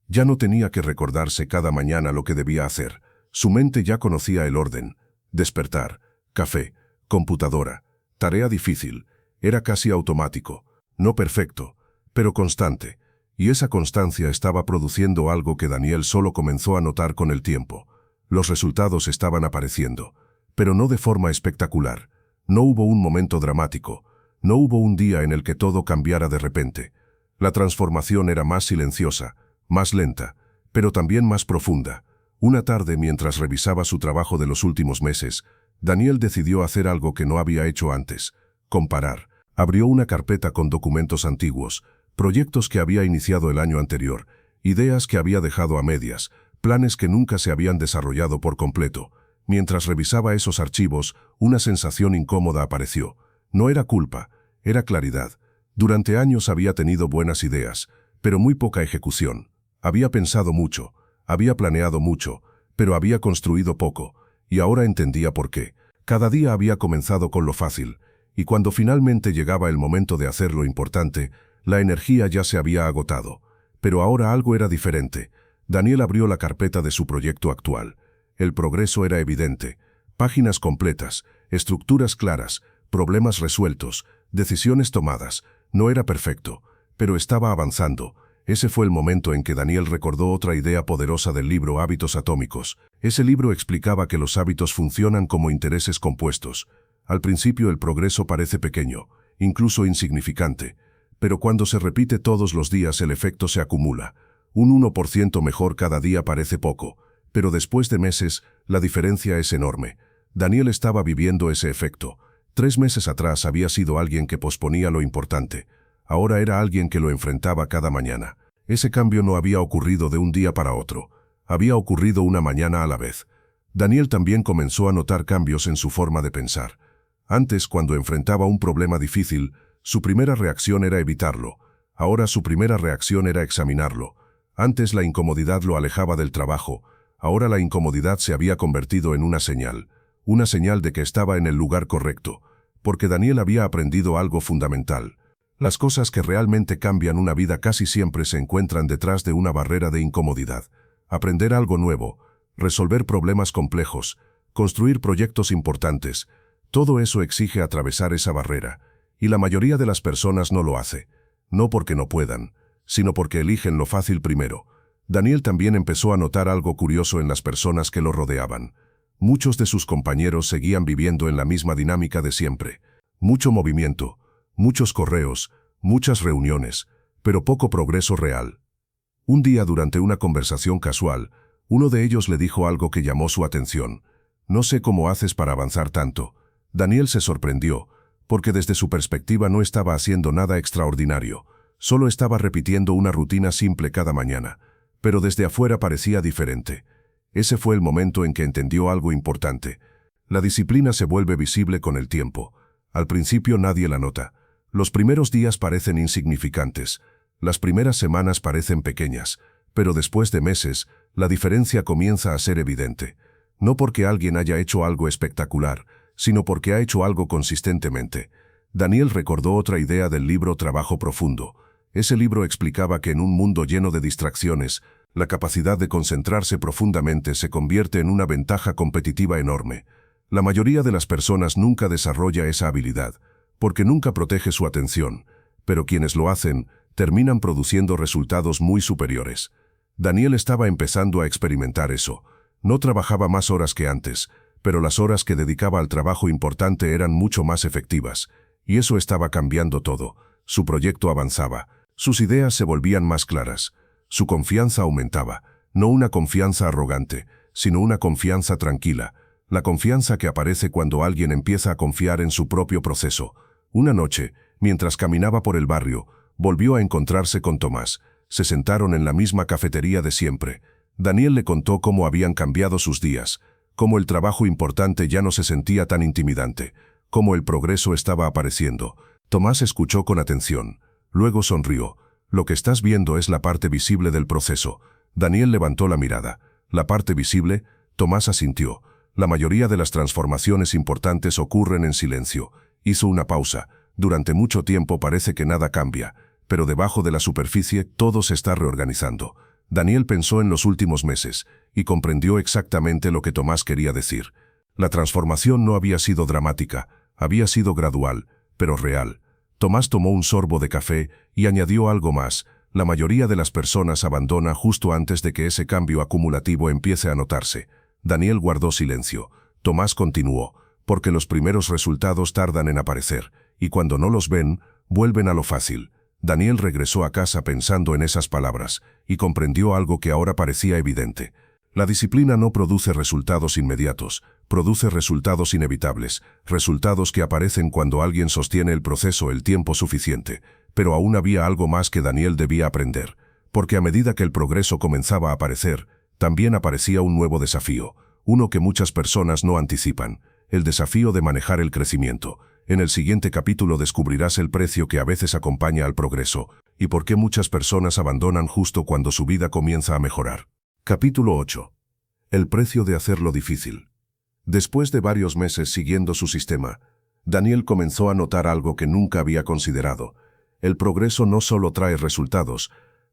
Ya no tenía que recordarse cada mañana lo que debía hacer. Su mente ya conocía el orden. Despertar, café, computadora, tarea difícil. Era casi automático. No perfecto, pero constante. Y esa constancia estaba produciendo algo que Daniel solo comenzó a notar con el tiempo. Los resultados estaban apareciendo, pero no de forma espectacular. No hubo un momento dramático. No hubo un día en el que todo cambiara de repente. La transformación era más silenciosa, más lenta, pero también más profunda. Una tarde, mientras revisaba su trabajo de los últimos meses, Daniel decidió hacer algo que no había hecho antes: comparar. Abrió una carpeta con documentos antiguos, proyectos que había iniciado el año anterior, ideas que había dejado a medias, planes que nunca se habían desarrollado por completo. Mientras revisaba esos archivos, una sensación incómoda apareció. No era culpa, era claridad. Durante años había tenido buenas ideas, pero muy poca ejecución. Había pensado mucho, había planeado mucho, pero había construido poco, y ahora entendía por qué. Cada día había comenzado con lo fácil, y cuando finalmente llegaba el momento de hacer lo importante, la energía ya se había agotado. Pero ahora algo era diferente. Daniel abrió la carpeta de su proyecto actual. El progreso era evidente. Páginas completas, estructuras claras, problemas resueltos, decisiones tomadas. No era perfecto, pero estaba avanzando. Ese fue el momento en que Daniel recordó otra idea poderosa del libro Hábitos Atómicos. Ese libro explicaba que los hábitos funcionan como intereses compuestos. Al principio el progreso parece pequeño, incluso insignificante, pero cuando se repite todos los días el efecto se acumula. Un 1% mejor cada día parece poco, pero después de meses, la diferencia es enorme. Daniel estaba viviendo ese efecto. 3 meses atrás había sido alguien que posponía lo importante. Ahora era alguien que lo enfrentaba cada mañana. Ese cambio no había ocurrido de un día para otro. Había ocurrido una mañana a la vez. Daniel también comenzó a notar cambios en su forma de pensar. Antes, cuando enfrentaba un problema difícil, su primera reacción era evitarlo. Ahora su primera reacción era examinarlo. Antes la incomodidad lo alejaba del trabajo. Ahora la incomodidad se había convertido en una señal de que estaba en el lugar correcto, porque Daniel había aprendido algo fundamental. Las cosas que realmente cambian una vida casi siempre se encuentran detrás de una barrera de incomodidad. Aprender algo nuevo, resolver problemas complejos, construir proyectos importantes, todo eso exige atravesar esa barrera, y la mayoría de las personas no lo hace, no porque no puedan, sino porque eligen lo fácil primero. Daniel también empezó a notar algo curioso en las personas que lo rodeaban. Muchos de sus compañeros seguían viviendo en la misma dinámica de siempre. Mucho movimiento, muchos correos, muchas reuniones, pero poco progreso real. Un día, durante una conversación casual, uno de ellos le dijo algo que llamó su atención. «No sé cómo haces para avanzar tanto». Daniel se sorprendió, porque desde su perspectiva no estaba haciendo nada extraordinario, solo estaba repitiendo una rutina simple cada mañana, pero desde afuera parecía diferente. Ese fue el momento en que entendió algo importante. La disciplina se vuelve visible con el tiempo. Al principio nadie la nota. Los primeros días parecen insignificantes. Las primeras semanas parecen pequeñas. Pero después de meses, la diferencia comienza a ser evidente. No porque alguien haya hecho algo espectacular, sino porque ha hecho algo consistentemente. Daniel recordó otra idea del libro Trabajo Profundo. Ese libro explicaba que en un mundo lleno de distracciones, la capacidad de concentrarse profundamente se convierte en una ventaja competitiva enorme. La mayoría de las personas nunca desarrolla esa habilidad, porque nunca protege su atención, pero quienes lo hacen terminan produciendo resultados muy superiores. Daniel estaba empezando a experimentar eso. No trabajaba más horas que antes, pero las horas que dedicaba al trabajo importante eran mucho más efectivas, y eso estaba cambiando todo. Su proyecto avanzaba, sus ideas se volvían más claras, su confianza aumentaba, no una confianza arrogante, sino una confianza tranquila, la confianza que aparece cuando alguien empieza a confiar en su propio proceso. Una noche, mientras caminaba por el barrio, volvió a encontrarse con Tomás. Se sentaron en la misma cafetería de siempre. Daniel le contó cómo habían cambiado sus días, cómo el trabajo importante ya no se sentía tan intimidante, cómo el progreso estaba apareciendo. Tomás escuchó con atención. Luego sonrió. Lo que estás viendo es la parte visible del proceso. Daniel levantó la mirada. ¿La parte visible? Tomás asintió. La mayoría de las transformaciones importantes ocurren en silencio. Hizo una pausa. Durante mucho tiempo parece que nada cambia, pero debajo de la superficie todo se está reorganizando. Daniel pensó en los últimos meses y comprendió exactamente lo que Tomás quería decir. La transformación no había sido dramática, había sido gradual, pero real. Tomás tomó un sorbo de café y añadió algo más. La mayoría de las personas abandona justo antes de que ese cambio acumulativo empiece a notarse. Daniel guardó silencio. Tomás continuó, porque los primeros resultados tardan en aparecer, y cuando no los ven, vuelven a lo fácil. Daniel regresó a casa pensando en esas palabras, y comprendió algo que ahora parecía evidente. La disciplina no produce resultados inmediatos, produce resultados inevitables, resultados que aparecen cuando alguien sostiene el proceso el tiempo suficiente. Pero aún había algo más que Daniel debía aprender, porque a medida que el progreso comenzaba a aparecer, también aparecía un nuevo desafío, uno que muchas personas no anticipan, el desafío de manejar el crecimiento. En el siguiente capítulo descubrirás el precio que a veces acompaña al progreso, y por qué muchas personas abandonan justo cuando su vida comienza a mejorar. Capítulo 8. El precio de hacerlo difícil. Después de varios meses siguiendo su sistema, Daniel comenzó a notar algo que nunca había considerado. El progreso no solo trae resultados,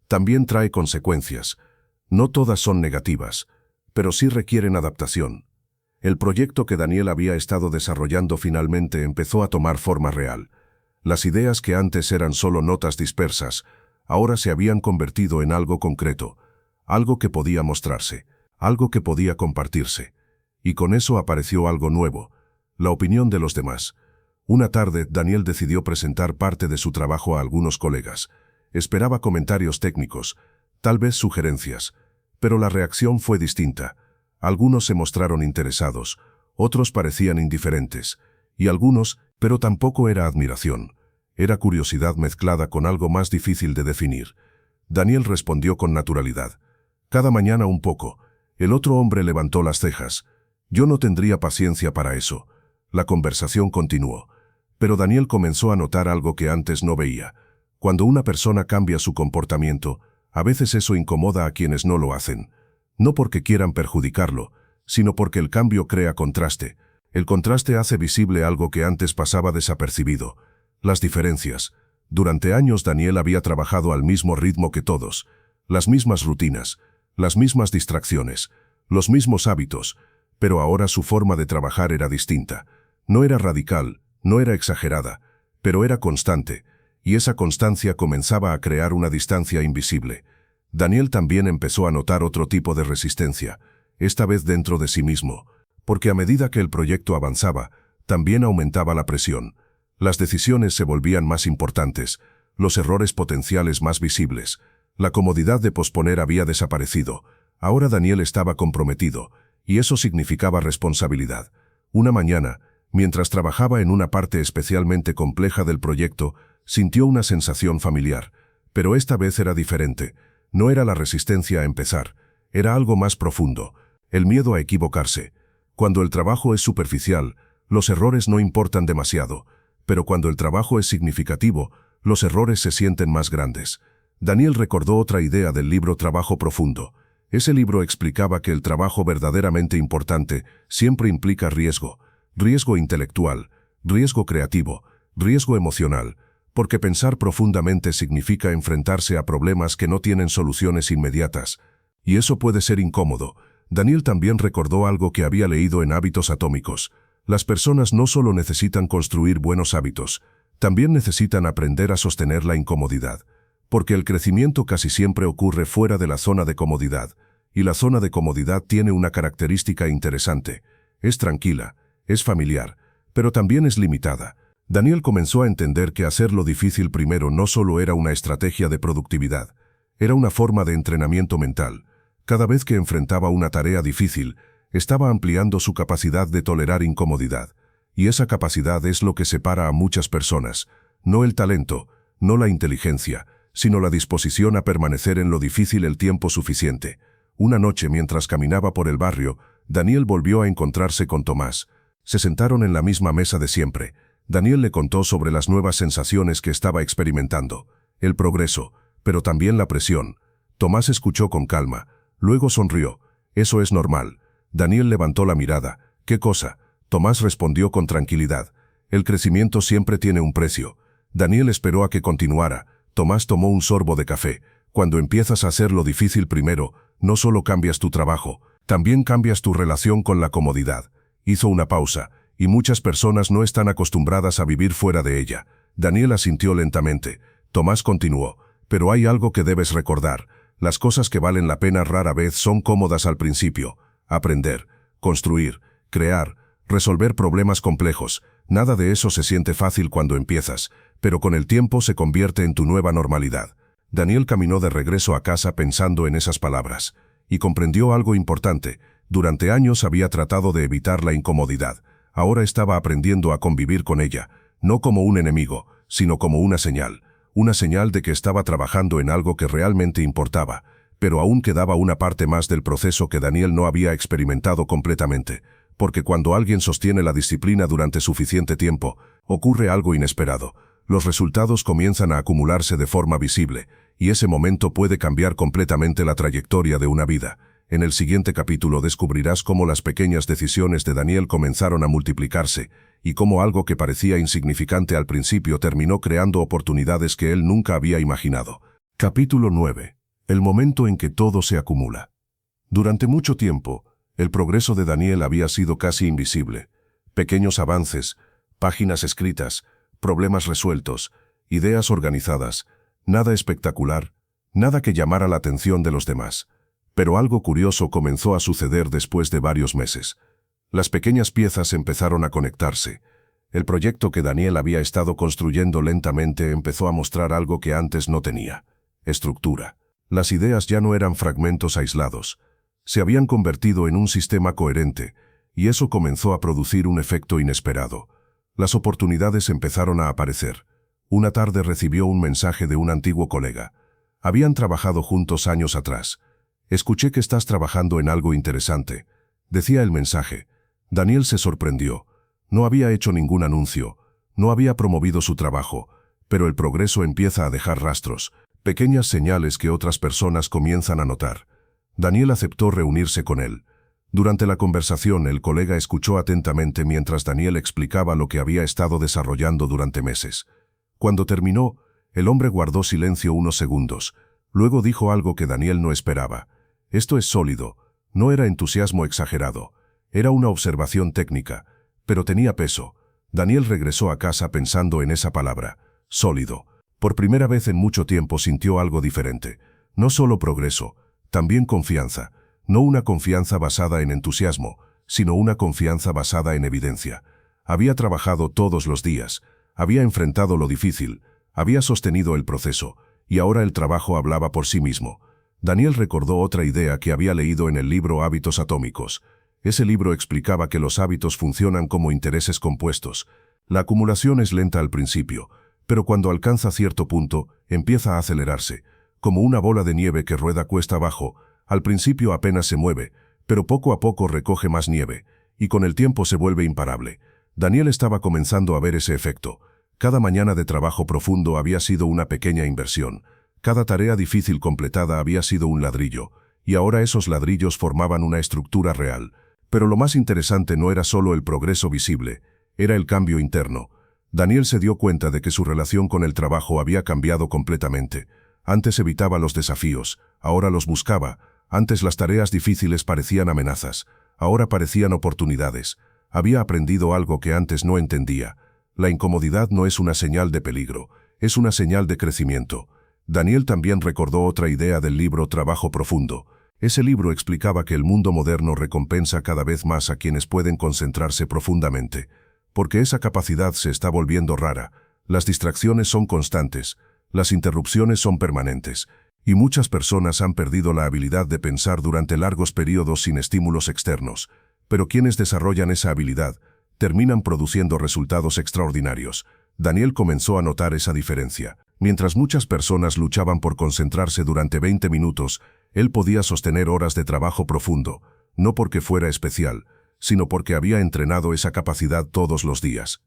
también trae consecuencias. No todas son negativas, pero sí requieren adaptación. El proyecto que Daniel había estado desarrollando finalmente empezó a tomar forma real. Las ideas que antes eran solo notas dispersas, ahora se habían convertido en algo concreto, algo que podía mostrarse, algo que podía compartirse. Y con eso apareció algo nuevo, la opinión de los demás. Una tarde, Daniel decidió presentar parte de su trabajo a algunos colegas. Esperaba comentarios técnicos, tal vez sugerencias, pero la reacción fue distinta. Algunos se mostraron interesados, otros parecían indiferentes, y algunos, pero tampoco era admiración. Era curiosidad mezclada con algo más difícil de definir. Daniel respondió con naturalidad. Cada mañana un poco. El otro hombre levantó las cejas. Yo no tendría paciencia para eso. La conversación continuó. Pero Daniel comenzó a notar algo que antes no veía. Cuando una persona cambia su comportamiento, a veces eso incomoda a quienes no lo hacen. No porque quieran perjudicarlo, sino porque el cambio crea contraste. El contraste hace visible algo que antes pasaba desapercibido. Las diferencias. Durante años Daniel había trabajado al mismo ritmo que todos. Las mismas rutinas, las mismas distracciones, los mismos hábitos, pero ahora su forma de trabajar era distinta. No era radical, no era exagerada, pero era constante, y esa constancia comenzaba a crear una distancia invisible. Daniel también empezó a notar otro tipo de resistencia, esta vez dentro de sí mismo, porque a medida que el proyecto avanzaba, también aumentaba la presión. Las decisiones se volvían más importantes, los errores potenciales más visibles. La comodidad de posponer había desaparecido. Ahora Daniel estaba comprometido, y eso significaba responsabilidad. Una mañana, mientras trabajaba en una parte especialmente compleja del proyecto, sintió una sensación familiar, pero esta vez era diferente. No era la resistencia a empezar, era algo más profundo, el miedo a equivocarse. Cuando el trabajo es superficial, los errores no importan demasiado, pero cuando el trabajo es significativo, los errores se sienten más grandes. Daniel recordó otra idea del libro Trabajo Profundo. Ese libro explicaba que el trabajo verdaderamente importante siempre implica riesgo, riesgo intelectual, riesgo creativo, riesgo emocional, porque pensar profundamente significa enfrentarse a problemas que no tienen soluciones inmediatas, y eso puede ser incómodo. Daniel también recordó algo que había leído en Hábitos Atómicos. Las personas no solo necesitan construir buenos hábitos, también necesitan aprender a sostener la incomodidad, porque el crecimiento casi siempre ocurre fuera de la zona de comodidad, y la zona de comodidad tiene una característica interesante. Es tranquila, es familiar, pero también es limitada. Daniel comenzó a entender que hacer lo difícil primero no solo era una estrategia de productividad, era una forma de entrenamiento mental. Cada vez que enfrentaba una tarea difícil, estaba ampliando su capacidad de tolerar incomodidad. Y esa capacidad es lo que separa a muchas personas, no el talento, no la inteligencia, sino la disposición a permanecer en lo difícil el tiempo suficiente. Una noche mientras caminaba por el barrio, Daniel volvió a encontrarse con Tomás. Se sentaron en la misma mesa de siempre. Daniel le contó sobre las nuevas sensaciones que estaba experimentando, el progreso, pero también la presión. Tomás escuchó con calma, luego sonrió. Eso es normal. Daniel levantó la mirada. ¿Qué cosa? Tomás respondió con tranquilidad. El crecimiento siempre tiene un precio. Daniel esperó a que continuara. Tomás tomó un sorbo de café. Cuando empiezas a hacer lo difícil primero, no solo cambias tu trabajo, también cambias tu relación con la comodidad. Hizo una pausa, y muchas personas no están acostumbradas a vivir fuera de ella. Daniel asintió lentamente. Tomás continuó. Pero hay algo que debes recordar. Las cosas que valen la pena rara vez son cómodas al principio. Aprender, construir, crear, resolver problemas complejos. Nada de eso se siente fácil cuando empiezas, pero con el tiempo se convierte en tu nueva normalidad. Daniel caminó de regreso a casa pensando en esas palabras, y comprendió algo importante. Durante años había tratado de evitar la incomodidad. Ahora estaba aprendiendo a convivir con ella, no como un enemigo, sino como una señal de que estaba trabajando en algo que realmente importaba, pero aún quedaba una parte más del proceso que Daniel no había experimentado completamente, porque cuando alguien sostiene la disciplina durante suficiente tiempo, ocurre algo inesperado. Los resultados comienzan a acumularse de forma visible, y ese momento puede cambiar completamente la trayectoria de una vida. En el siguiente capítulo descubrirás cómo las pequeñas decisiones de Daniel comenzaron a multiplicarse, y cómo algo que parecía insignificante al principio terminó creando oportunidades que él nunca había imaginado. Capítulo 9. El momento en que todo se acumula. Durante mucho tiempo, el progreso de Daniel había sido casi invisible. Pequeños avances, páginas escritas, problemas resueltos, ideas organizadas, nada espectacular, nada que llamara la atención de los demás. Pero algo curioso comenzó a suceder después de varios meses. Las pequeñas piezas empezaron a conectarse. El proyecto que Daniel había estado construyendo lentamente empezó a mostrar algo que antes no tenía: estructura. Las ideas ya no eran fragmentos aislados. Se habían convertido en un sistema coherente, y eso comenzó a producir un efecto inesperado. Las oportunidades empezaron a aparecer. Una tarde recibió un mensaje de un antiguo colega. Habían trabajado juntos años atrás. «Escuché que estás trabajando en algo interesante», decía el mensaje. Daniel se sorprendió. No había hecho ningún anuncio, no había promovido su trabajo, pero el progreso empieza a dejar rastros, pequeñas señales que otras personas comienzan a notar. Daniel aceptó reunirse con él. Durante la conversación, el colega escuchó atentamente mientras Daniel explicaba lo que había estado desarrollando durante meses. Cuando terminó, el hombre guardó silencio unos segundos. Luego dijo algo que Daniel no esperaba. «Esto es sólido». No era entusiasmo exagerado. Era una observación técnica, pero tenía peso. Daniel regresó a casa pensando en esa palabra, sólido. Por primera vez en mucho tiempo sintió algo diferente. No solo progreso, también confianza. No una confianza basada en entusiasmo, sino una confianza basada en evidencia. Había trabajado todos los días, había enfrentado lo difícil, había sostenido el proceso, y ahora el trabajo hablaba por sí mismo. Daniel recordó otra idea que había leído en el libro Hábitos Atómicos. Ese libro explicaba que los hábitos funcionan como intereses compuestos. La acumulación es lenta al principio, pero cuando alcanza cierto punto, empieza a acelerarse. Como una bola de nieve que rueda cuesta abajo, al principio apenas se mueve, pero poco a poco recoge más nieve, y con el tiempo se vuelve imparable. Daniel estaba comenzando a ver ese efecto. Cada mañana de trabajo profundo había sido una pequeña inversión. Cada tarea difícil completada había sido un ladrillo, y ahora esos ladrillos formaban una estructura real. Pero lo más interesante no era solo el progreso visible, era el cambio interno. Daniel se dio cuenta de que su relación con el trabajo había cambiado completamente. Antes evitaba los desafíos, ahora los buscaba. Antes las tareas difíciles parecían amenazas, ahora parecían oportunidades. Había aprendido algo que antes no entendía. La incomodidad no es una señal de peligro, es una señal de crecimiento. Daniel también recordó otra idea del libro Trabajo Profundo. Ese libro explicaba que el mundo moderno recompensa cada vez más a quienes pueden concentrarse profundamente, porque esa capacidad se está volviendo rara. Las distracciones son constantes, las interrupciones son permanentes, y muchas personas han perdido la habilidad de pensar durante largos periodos sin estímulos externos. Pero quienes desarrollan esa habilidad terminan produciendo resultados extraordinarios. Daniel comenzó a notar esa diferencia. Mientras muchas personas luchaban por concentrarse durante 20 minutos, él podía sostener horas de trabajo profundo, no porque fuera especial, sino porque había entrenado esa capacidad todos los días.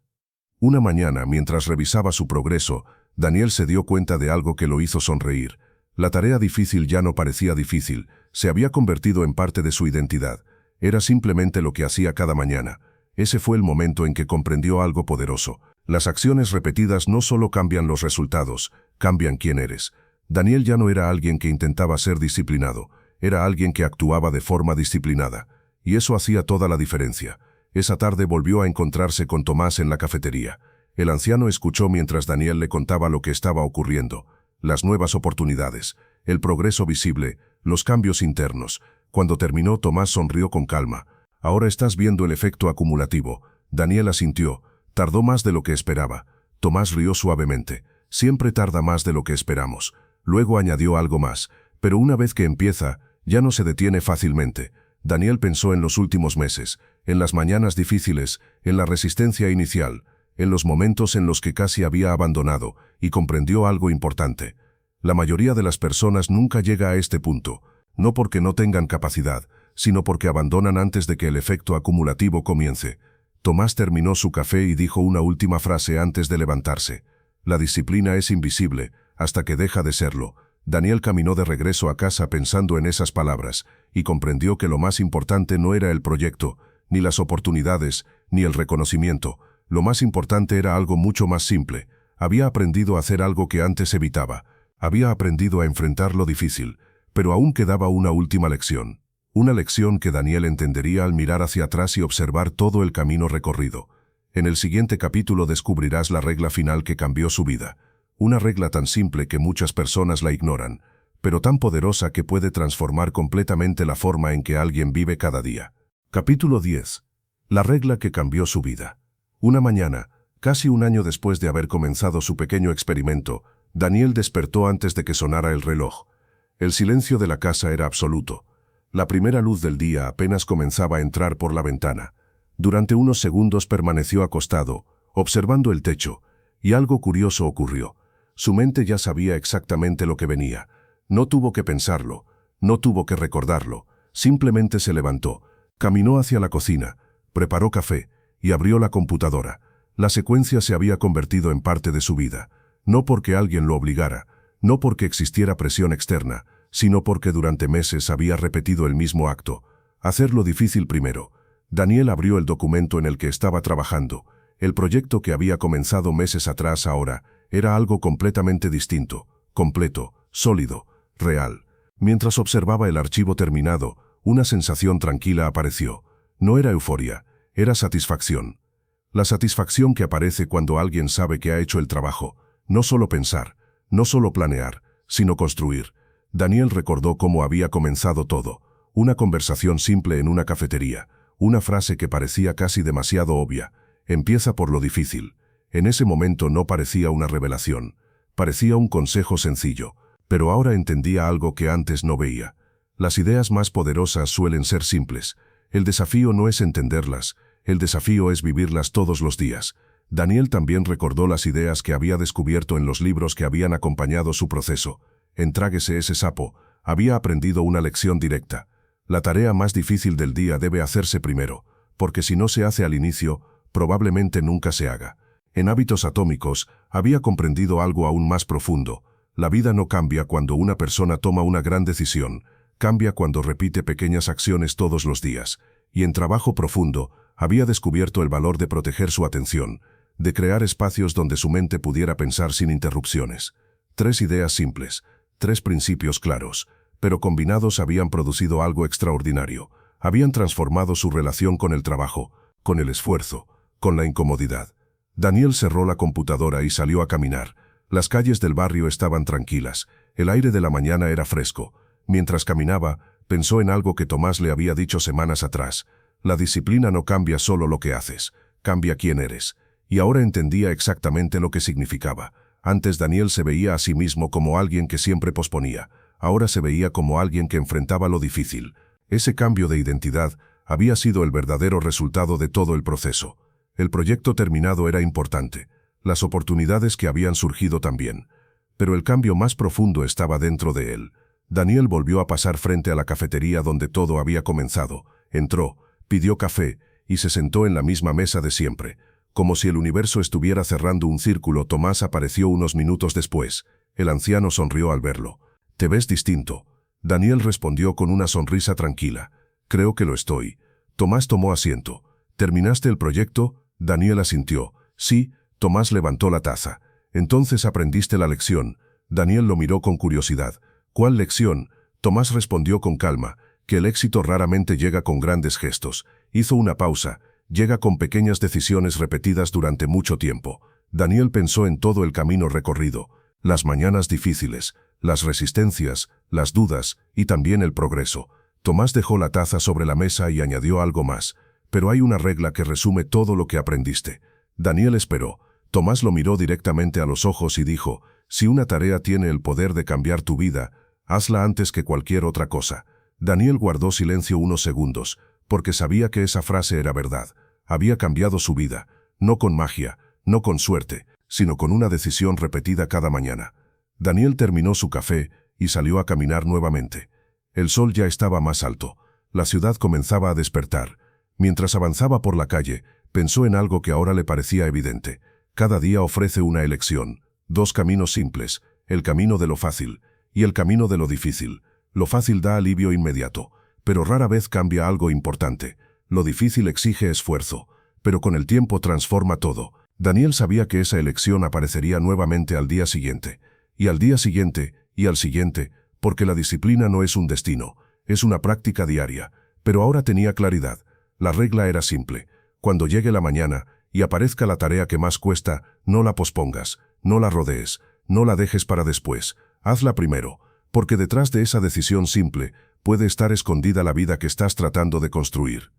Una mañana, mientras revisaba su progreso, Daniel se dio cuenta de algo que lo hizo sonreír. La tarea difícil ya no parecía difícil, se había convertido en parte de su identidad. Era simplemente lo que hacía cada mañana. Ese fue el momento en que comprendió algo poderoso. Las acciones repetidas no solo cambian los resultados, cambian quién eres. Daniel ya no era alguien que intentaba ser disciplinado, era alguien que actuaba de forma disciplinada. Y eso hacía toda la diferencia. Esa tarde volvió a encontrarse con Tomás en la cafetería. El anciano escuchó mientras Daniel le contaba lo que estaba ocurriendo, las nuevas oportunidades, el progreso visible, los cambios internos. Cuando terminó, Tomás sonrió con calma. «Ahora estás viendo el efecto acumulativo». Daniel asintió. Tardó más de lo que esperaba. Tomás rió suavemente. «Siempre tarda más de lo que esperamos». Luego añadió algo más. «Pero una vez que empieza, ya no se detiene fácilmente». Daniel pensó en los últimos meses, en las mañanas difíciles, en la resistencia inicial, en los momentos en los que casi había abandonado, y comprendió algo importante. La mayoría de las personas nunca llega a este punto, no porque no tengan capacidad, sino porque abandonan antes de que el efecto acumulativo comience. Tomás terminó su café y dijo una última frase antes de levantarse. «La disciplina es invisible, hasta que deja de serlo». Daniel caminó de regreso a casa pensando en esas palabras, y comprendió que lo más importante no era el proyecto, ni las oportunidades, ni el reconocimiento. Lo más importante era algo mucho más simple. Había aprendido a hacer algo que antes evitaba. Había aprendido a enfrentar lo difícil. Pero aún quedaba una última lección. Una lección que Daniel entendería al mirar hacia atrás y observar todo el camino recorrido. En el siguiente capítulo descubrirás la regla final que cambió su vida. Una regla tan simple que muchas personas la ignoran, pero tan poderosa que puede transformar completamente la forma en que alguien vive cada día. Capítulo 10. La regla que cambió su vida. Una mañana, casi un año después de haber comenzado su pequeño experimento, Daniel despertó antes de que sonara el reloj. El silencio de la casa era absoluto. La primera luz del día apenas comenzaba a entrar por la ventana. Durante unos segundos permaneció acostado, observando el techo, y algo curioso ocurrió. Su mente ya sabía exactamente lo que venía. No tuvo que pensarlo, no tuvo que recordarlo, simplemente se levantó, caminó hacia la cocina, preparó café y abrió la computadora. La secuencia se había convertido en parte de su vida, no porque alguien lo obligara, no porque existiera presión externa, sino porque durante meses había repetido el mismo acto. Hacerlo difícil primero. Daniel abrió el documento en el que estaba trabajando. El proyecto que había comenzado meses atrás ahora era algo completamente distinto, completo, sólido, real. Mientras observaba el archivo terminado, una sensación tranquila apareció. No era euforia, era satisfacción. La satisfacción que aparece cuando alguien sabe que ha hecho el trabajo. No solo pensar, no solo planear, sino construir. Daniel recordó cómo había comenzado todo. Una conversación simple en una cafetería. Una frase que parecía casi demasiado obvia. Empieza por lo difícil. En ese momento no parecía una revelación. Parecía un consejo sencillo. Pero ahora entendía algo que antes no veía. Las ideas más poderosas suelen ser simples. El desafío no es entenderlas. El desafío es vivirlas todos los días. Daniel también recordó las ideas que había descubierto en los libros que habían acompañado su proceso. En Tráguese ese sapo, había aprendido una lección directa. La tarea más difícil del día debe hacerse primero, porque si no se hace al inicio, probablemente nunca se haga. En Hábitos Atómicos, había comprendido algo aún más profundo. La vida no cambia cuando una persona toma una gran decisión, cambia cuando repite pequeñas acciones todos los días. Y en Trabajo Profundo, había descubierto el valor de proteger su atención, de crear espacios donde su mente pudiera pensar sin interrupciones. 3 ideas simples, 3 principios claros, pero combinados habían producido algo extraordinario. Habían transformado su relación con el trabajo, con el esfuerzo, con la incomodidad. Daniel cerró la computadora y salió a caminar. Las calles del barrio estaban tranquilas, el aire de la mañana era fresco. Mientras caminaba, pensó en algo que Tomás le había dicho semanas atrás. La disciplina no cambia solo lo que haces, cambia quién eres. Y ahora entendía exactamente lo que significaba. Antes Daniel se veía a sí mismo como alguien que siempre posponía. Ahora se veía como alguien que enfrentaba lo difícil. Ese cambio de identidad había sido el verdadero resultado de todo el proceso. El proyecto terminado era importante. Las oportunidades que habían surgido también. Pero el cambio más profundo estaba dentro de él. Daniel volvió a pasar frente a la cafetería donde todo había comenzado. Entró, pidió café y se sentó en la misma mesa de siempre. Como si el universo estuviera cerrando un círculo, Tomás apareció unos minutos después. El anciano sonrió al verlo. «Te ves distinto». Daniel respondió con una sonrisa tranquila. «Creo que lo estoy». Tomás tomó asiento. «¿Terminaste el proyecto?» Daniel asintió. «Sí». Tomás levantó la taza. «Entonces aprendiste la lección». Daniel lo miró con curiosidad. «¿Cuál lección?» Tomás respondió con calma, que el éxito raramente llega con grandes gestos. Hizo una pausa. Llega con pequeñas decisiones repetidas durante mucho tiempo. Daniel pensó en todo el camino recorrido, las mañanas difíciles, las resistencias, las dudas y también el progreso. Tomás dejó la taza sobre la mesa y añadió algo más. «Pero hay una regla que resume todo lo que aprendiste». Daniel esperó. Tomás lo miró directamente a los ojos y dijo: «Si una tarea tiene el poder de cambiar tu vida, hazla antes que cualquier otra cosa». Daniel guardó silencio unos segundos, porque sabía que esa frase era verdad. Había cambiado su vida, no con magia, no con suerte, sino con una decisión repetida cada mañana. Daniel terminó su café y salió a caminar nuevamente. El sol ya estaba más alto. La ciudad comenzaba a despertar. Mientras avanzaba por la calle, pensó en algo que ahora le parecía evidente. Cada día ofrece una elección, 2 caminos simples, el camino de lo fácil y el camino de lo difícil. Lo fácil da alivio inmediato, pero rara vez cambia algo importante. Lo difícil exige esfuerzo, pero con el tiempo transforma todo. Daniel sabía que esa elección aparecería nuevamente al día siguiente, y al día siguiente, y al siguiente, porque la disciplina no es un destino, es una práctica diaria. Pero ahora tenía claridad. La regla era simple. Cuando llegue la mañana y aparezca la tarea que más cuesta, no la pospongas, no la rodees, no la dejes para después. Hazla primero, porque detrás de esa decisión simple puede estar escondida la vida que estás tratando de construir.